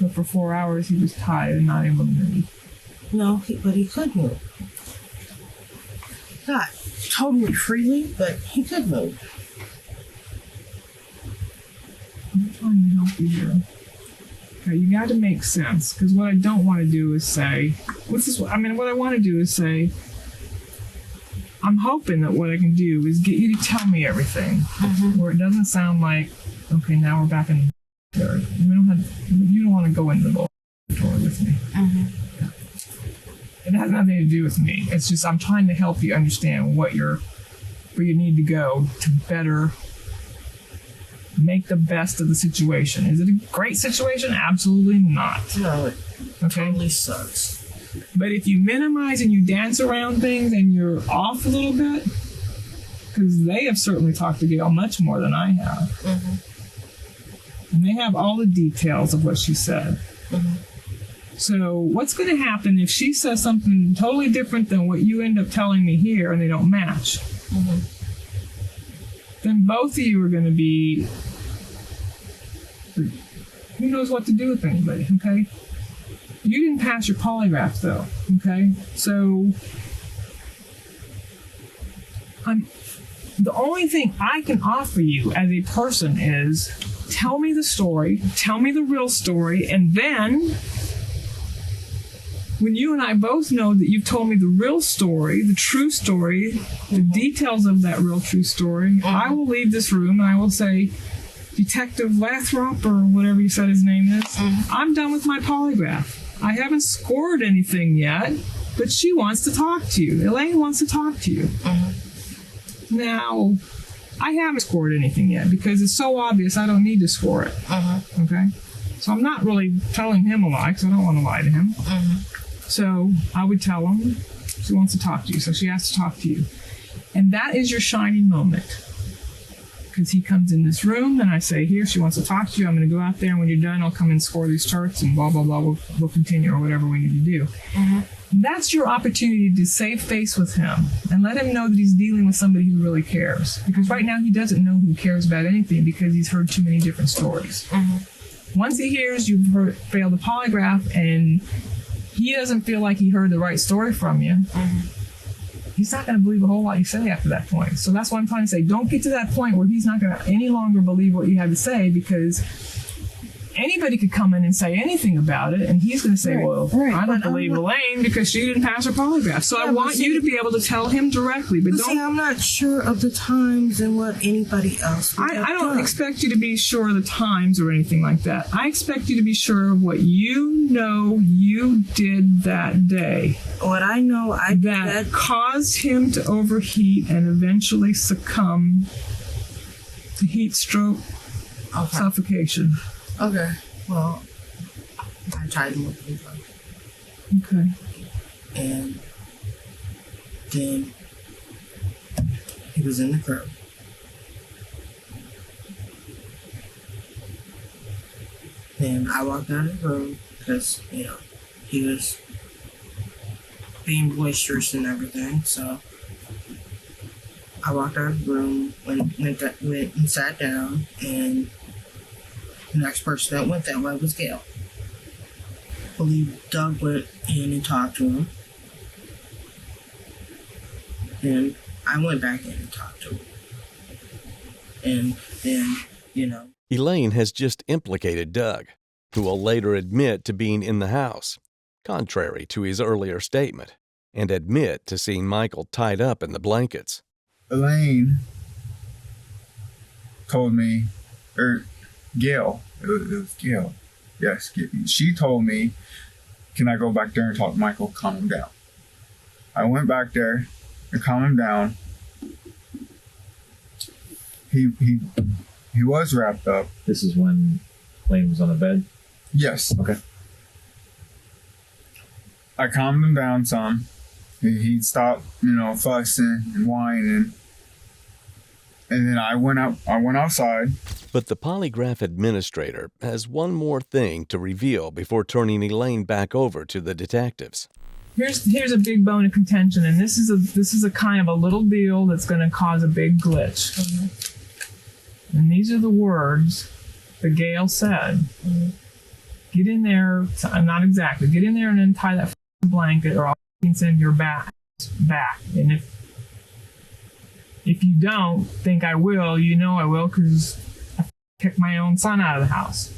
Speaker 7: But for 4 hours, he was tied and not able to move.
Speaker 6: No, but he could move. Not totally freely, but he could move.
Speaker 7: I'm trying to help you here. Okay, you got to make sense, because what I don't want to do is say, what I want to do is say, I'm hoping that what I can do is get you to tell me everything, where it doesn't sound like, okay, now we're back in there. You don't want to go into the laboratory with me. It has nothing to do with me. It's just I'm trying to help you understand where you need to go to better make the best of the situation. Is it a great situation? Absolutely not.
Speaker 6: No, it
Speaker 7: Okay.
Speaker 6: totally sucks.
Speaker 7: But if you minimize and you dance around things and you're off a little bit, because they have certainly talked to Gail much more than I have. And they have all the details of what she said. So what's going to happen if she says something totally different than what you end up telling me here and they don't match? Then both of you are going to be, who knows what to do with anybody, okay? You didn't pass your polygraph though, okay? So the only thing I can offer you as a person is tell me the story, tell me the real story, and then when you and I both know that you've told me the real story, the true story, the details of that real true story, I will leave this room and I will say, Detective Lathrop, or whatever you said his name is, I'm done with my polygraph. I haven't scored anything yet, but she wants to talk to you. Elaine wants to talk to you. Now, I haven't scored anything yet because it's so obvious I don't need to score it. Okay? So I'm not really telling him a lie because I don't want to lie to him. So I would tell him she wants to talk to you, so she has to talk to you. And that is your shining moment. Because he comes in this room and I say, here, she wants to talk to you. I'm going to go out there and when you're done, I'll come and score these charts and blah, blah, blah. We'll continue or whatever we need to do. That's your opportunity to save face with him and let him know that he's dealing with somebody who really cares. Because right now he doesn't know who cares about anything because he's heard too many different stories. Once he hears you've failed the polygraph and he doesn't feel like he heard the right story from you, he's not going to believe a whole lot you say after that point. So that's what I'm trying to say. Don't get to that point where he's not going to any longer believe what you have to say, because anybody could come in and say anything about it, and he's going to say, I don't believe Elaine because she didn't pass her polygraph. So I want you to be able to tell him directly. But don't.
Speaker 6: I'm not sure of the times and what anybody else would have
Speaker 7: I don't
Speaker 6: done.
Speaker 7: expect you to be sure of the times or anything like that. I expect you to be sure of what you know you did that day.
Speaker 6: What I know I did
Speaker 7: that caused him to overheat and eventually succumb to heat stroke, suffocation.
Speaker 6: Okay. Well, I tried to look at him.
Speaker 7: Okay.
Speaker 6: And then he was in the crib. Then I walked out of the room because, he was being boisterous and everything. So I walked out of the room, went and sat down, and the next person that went that way was Gail. I believe Doug went in and talked to him. And I went back in and talked to him. And then,
Speaker 4: Elaine has just implicated Doug, who will later admit to being in the house, contrary to his earlier statement, and admit to seeing Michael tied up in the blankets.
Speaker 2: Elaine told me, Gail, it was Gail. Yes, she told me, can I go back there and talk to Michael, calm him down? I went back there and calm him down. He was wrapped up.
Speaker 1: This is when Elaine was on the bed?
Speaker 2: Yes.
Speaker 1: Okay.
Speaker 2: I calmed him down some. He'd stop, fussing and whining. And then I went outside.
Speaker 4: But the polygraph administrator has one more thing to reveal before turning Elaine back over to the detectives.
Speaker 7: Here's a big bone of contention, and this is a kind of a little deal that's going to cause a big glitch. And these are the words that Gail said. Get in there, not exactly, get in there and untie that blanket or I'll send your back. And if you don't think I will, you know I will because I kicked my own son out of the house.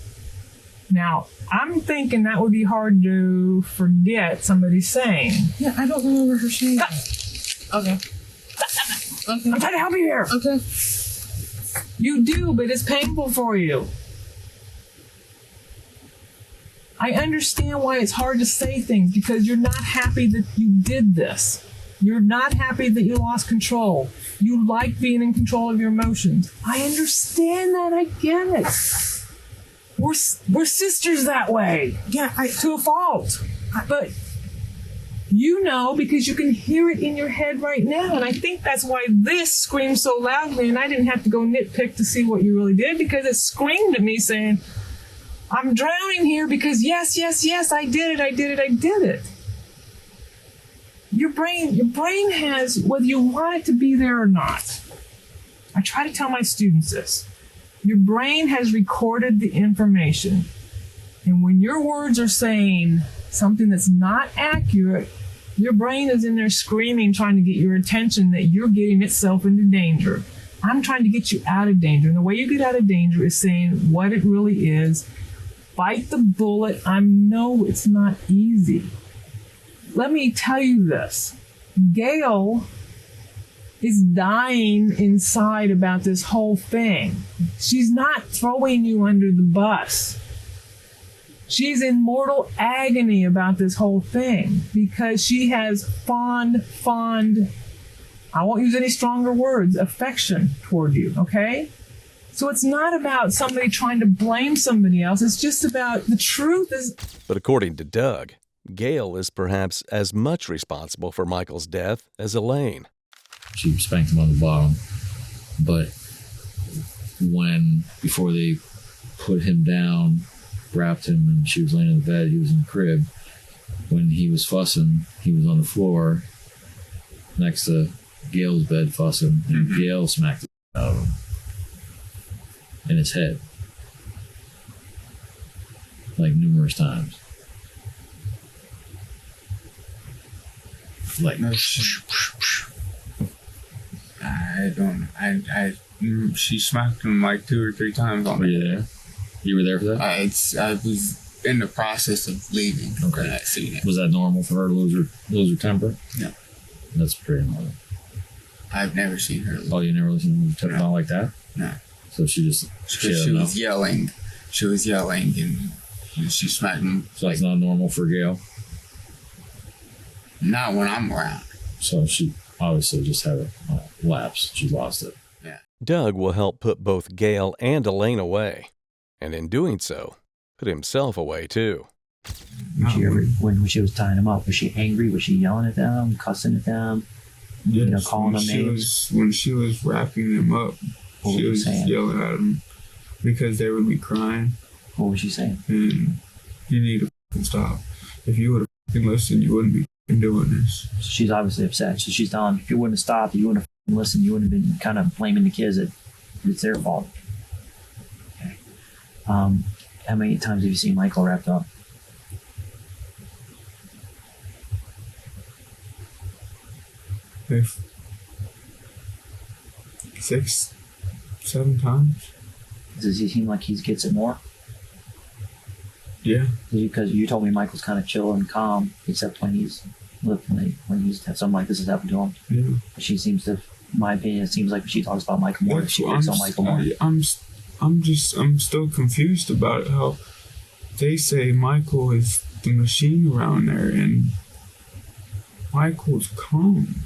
Speaker 7: Now, I'm thinking that would be hard to forget somebody saying.
Speaker 6: Yeah, I don't remember her saying that. Okay.
Speaker 7: I'm trying to help you here.
Speaker 6: Okay.
Speaker 7: You do, but it's painful for you. I understand why it's hard to say things because you're not happy that you did this. You're not happy that you lost control. You like being in control of your emotions. I understand that. I get it. We're sisters that way.
Speaker 6: Yeah,
Speaker 7: to a fault. But you know because you can hear it in your head right now. And I think that's why this screams so loudly. And I didn't have to go nitpick to see what you really did because it screamed at me saying, I'm drowning here because yes, I did it. Your brain has, whether you want it to be there or not. I try to tell my students this. Your brain has recorded the information. And when your words are saying something that's not accurate, your brain is in there screaming, trying to get your attention that you're getting itself into danger. I'm trying to get you out of danger. And the way you get out of danger is saying what it really is. Bite the bullet. I know it's not easy. Let me tell you this. Gail is dying inside about this whole thing. She's not throwing you under the bus. She's in mortal agony about this whole thing because she has fond, I won't use any stronger words, affection toward you, okay? So it's not about somebody trying to blame somebody else. It's just about the truth is...
Speaker 4: But according to Doug, Gail is perhaps as much responsible for Michael's death as Elaine.
Speaker 3: She spanked him on the bottom. But before they put him down, wrapped him, and she was laying in the bed, he was in the crib. When he was fussing, he was on the floor next to Gail's bed fussing, and Gail smacked the out of him in his head. Like numerous times. Like,
Speaker 2: no, she smacked him like 2 or 3 times on
Speaker 3: were you there? You were there for that?
Speaker 2: I was in the process of leaving.
Speaker 3: Okay.
Speaker 2: I seen it.
Speaker 3: Was that normal for her to lose her temper?
Speaker 2: No.
Speaker 3: That's pretty normal.
Speaker 2: I've never seen her lose.
Speaker 3: Oh, you never listened to her lose her temper not like that?
Speaker 2: No.
Speaker 3: So she just...
Speaker 2: She was yelling. She was yelling and she smacked him.
Speaker 3: So that's not normal for Gail?
Speaker 2: Not when I'm around.
Speaker 3: So she obviously just had a lapse. She lost it.
Speaker 2: Yeah.
Speaker 4: Doug will help put both Gail and Elaine away. And in doing so, put himself away too.
Speaker 1: When she was tying him up, was she angry? Was she yelling at them, cussing at them?
Speaker 2: Yes,
Speaker 1: calling them names?
Speaker 2: When she was wrapping them up, she was yelling at them because they would be crying.
Speaker 1: What was she saying?
Speaker 2: And you need to fucking stop. If you would have fucking listened, you wouldn't be fucking doing this.
Speaker 1: So she's obviously upset. So she's telling, if you wouldn't have stopped, you wouldn't have fucking listened, you wouldn't have been kind of blaming the kids that it's their fault. Okay. How many times have you seen Michael wrapped up?
Speaker 2: If 6, 7 times.
Speaker 1: Does he seem like he gets it more?
Speaker 2: Yeah.
Speaker 1: Because you told me Michael's kind of chill and calm, except when he's something like this has happened to him.
Speaker 2: Yeah.
Speaker 1: She seems to, in my opinion, it seems like she talks about Michael more. She picks on Michael more.
Speaker 2: I'm still confused about how they say Michael is the machine around there, and Michael's calm.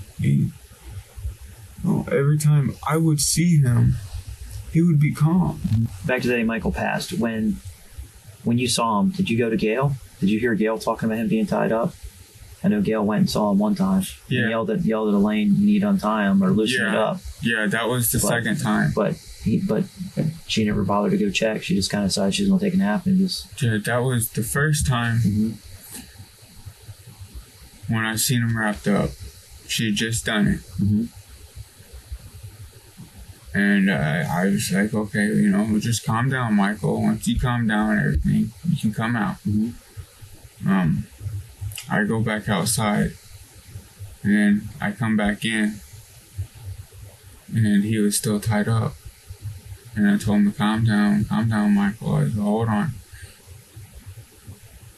Speaker 2: Every time I would see him, he would be calm.
Speaker 1: Back to the day Michael passed. When you saw him, did you go to Gail? Did you hear Gail talking about him being tied up? I know Gail went and saw him one time. Yeah. And yelled at Elaine, you need to untie him or loosen it up.
Speaker 2: Yeah, that was the second time.
Speaker 1: But she never bothered to go check. She just kind of decided she was going to take a nap and just...
Speaker 2: Yeah, that was the first time when I seen him wrapped up. She had just done it. And I was like, okay, you know, just calm down, Michael. Once you calm down and everything, you can come out. I go back outside, and then I come back in, and he was still tied up. And I told him to calm down, Michael. I said, hold on.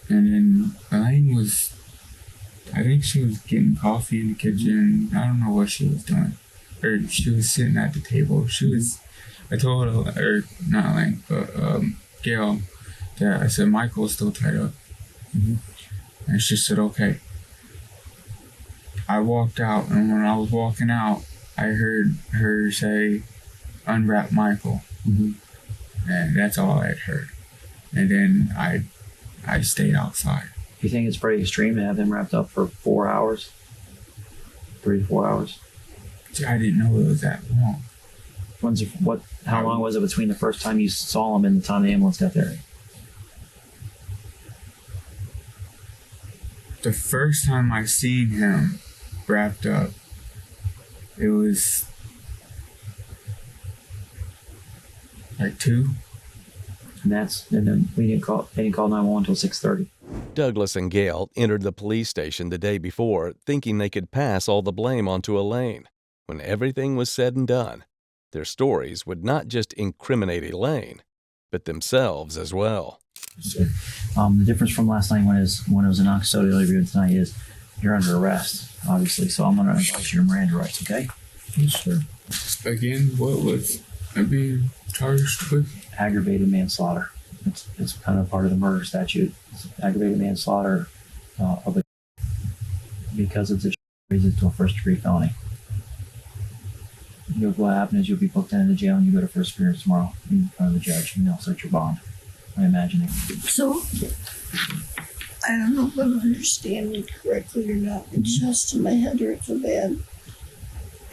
Speaker 2: And then Elaine was, I think she was getting coffee in the kitchen. I don't know what she was doing. Or she was sitting at the table. I told her, or not Elaine, but Gail, that I said, Michael's still tied up. And she said, okay. I walked out, and when I was walking out, I heard her say, unwrap Michael. And that's all I had heard. And then I stayed outside.
Speaker 1: You think it's pretty extreme to have him wrapped up for 4 hours? 3 to 4 hours?
Speaker 2: See, I didn't know it was that long.
Speaker 1: How long was it between the first time you saw him and the time the ambulance got there?
Speaker 2: The first time I seen him wrapped up, it was like 2.
Speaker 1: And then they didn't call 911 until 6:30.
Speaker 4: Douglas and Gail entered the police station the day before, thinking they could pass all the blame onto Elaine. When everything was said and done, their stories would not just incriminate Elaine, but themselves as well.
Speaker 1: The difference from last night when it was a non-custodial interview tonight is you're under arrest, obviously. So I'm going to advise your Miranda rights, okay?
Speaker 2: Yes, sir. Again, what was I being charged with?
Speaker 1: Aggravated manslaughter. It's kind of part of the murder statute. It's aggravated manslaughter because it's raised to a first-degree felony. What happens is you'll be booked into jail and you go to first appearance tomorrow in front of the judge and they'll set your bond. I'm imagining.
Speaker 8: So, I don't know if I'm understanding correctly or not. It's just in my head hurts so bad.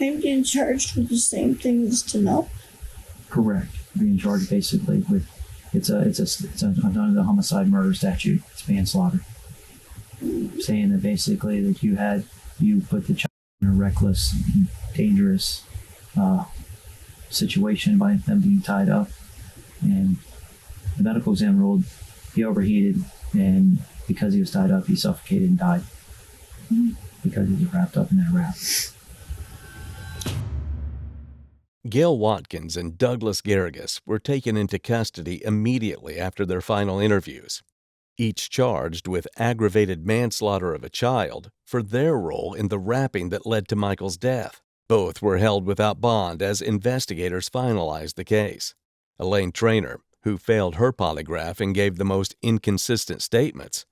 Speaker 8: I'm getting charged with the same thing as Tanel.
Speaker 1: Correct. Being charged basically with it's under the homicide murder statute. It's manslaughter. Saying that basically that you put the child in a reckless, dangerous situation by them being tied up, and the medical exam ruled he overheated, and because he was tied up, he suffocated and died because he was wrapped up in that wrap.
Speaker 4: Gail Watkins and Douglas Garrigus were taken into custody immediately after their final interviews, each charged with aggravated manslaughter of a child for their role in the wrapping that led to Michael's death. Both were held without bond as investigators finalized the case. Elaine Traynor, who failed her polygraph and gave the most inconsistent statements,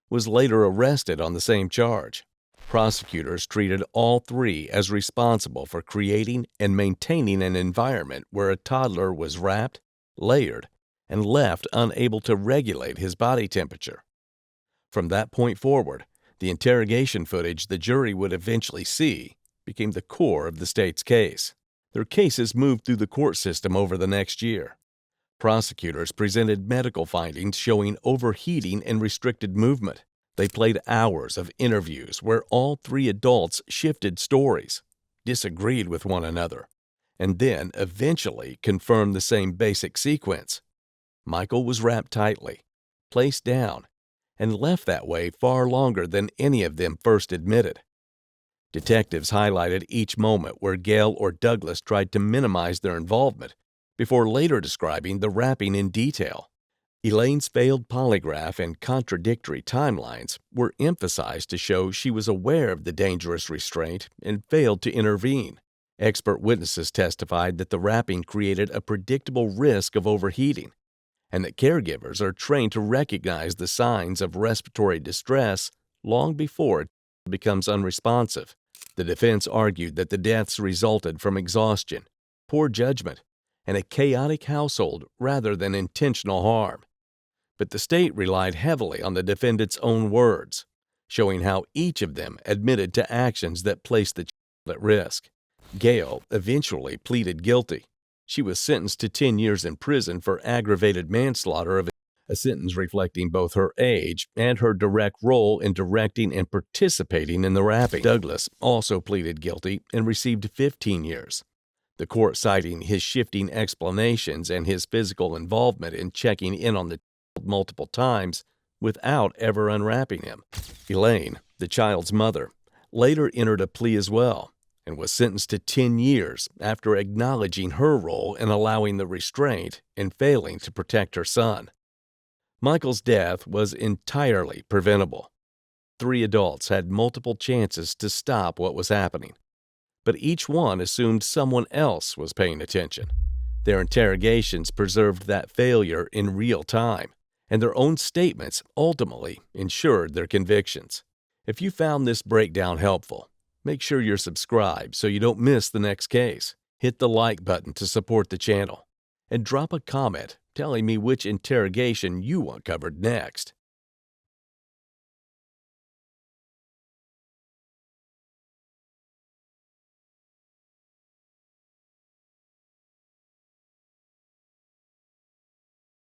Speaker 4: was later arrested on the same charge. Prosecutors treated all three as responsible for creating and maintaining an environment where a toddler was wrapped, layered, and left unable to regulate his body temperature. From that point forward, the interrogation footage the jury would eventually see became the core of the state's case. Their cases moved through the court system over the next year. Prosecutors presented medical findings showing overheating and restricted movement. They played hours of interviews where all three adults shifted stories, disagreed with one another, and then eventually confirmed the same basic sequence. Michael was wrapped tightly, placed down, and left that way far longer than any of them first admitted. Detectives highlighted each moment where Gail or Douglas tried to minimize their involvement before later describing the wrapping in detail. Elaine's failed polygraph and contradictory timelines were emphasized to show she was aware of the dangerous restraint and failed to intervene. Expert witnesses testified that the wrapping created a predictable risk of overheating, and that caregivers are trained to recognize the signs of respiratory distress long before it becomes unresponsive. The defense argued that the deaths resulted from exhaustion, poor judgment, and a chaotic household rather than intentional harm. But the state relied heavily on the defendants' own words, showing how each of them admitted to actions that placed the child at risk. Gail eventually pleaded guilty. She was sentenced to 10 years in prison for aggravated manslaughter, a sentence reflecting both her age and her direct role in directing and participating in the wrapping. Douglas also pleaded guilty and received 15 years. the court citing his shifting explanations and his physical involvement in checking in on the child multiple times without ever unwrapping him. Elaine, the child's mother, later entered a plea as well and was sentenced to 10 years after acknowledging her role in allowing the restraint and failing to protect her son. Michael's death was entirely preventable. 3 adults had multiple chances to stop what was happening, but each one assumed someone else was paying attention. Their interrogations preserved that failure in real time, and their own statements ultimately ensured their convictions. If you found this breakdown helpful, make sure you're subscribed so you don't miss the next case. Hit the like button to support the channel, and drop a comment telling me which interrogation you want covered next.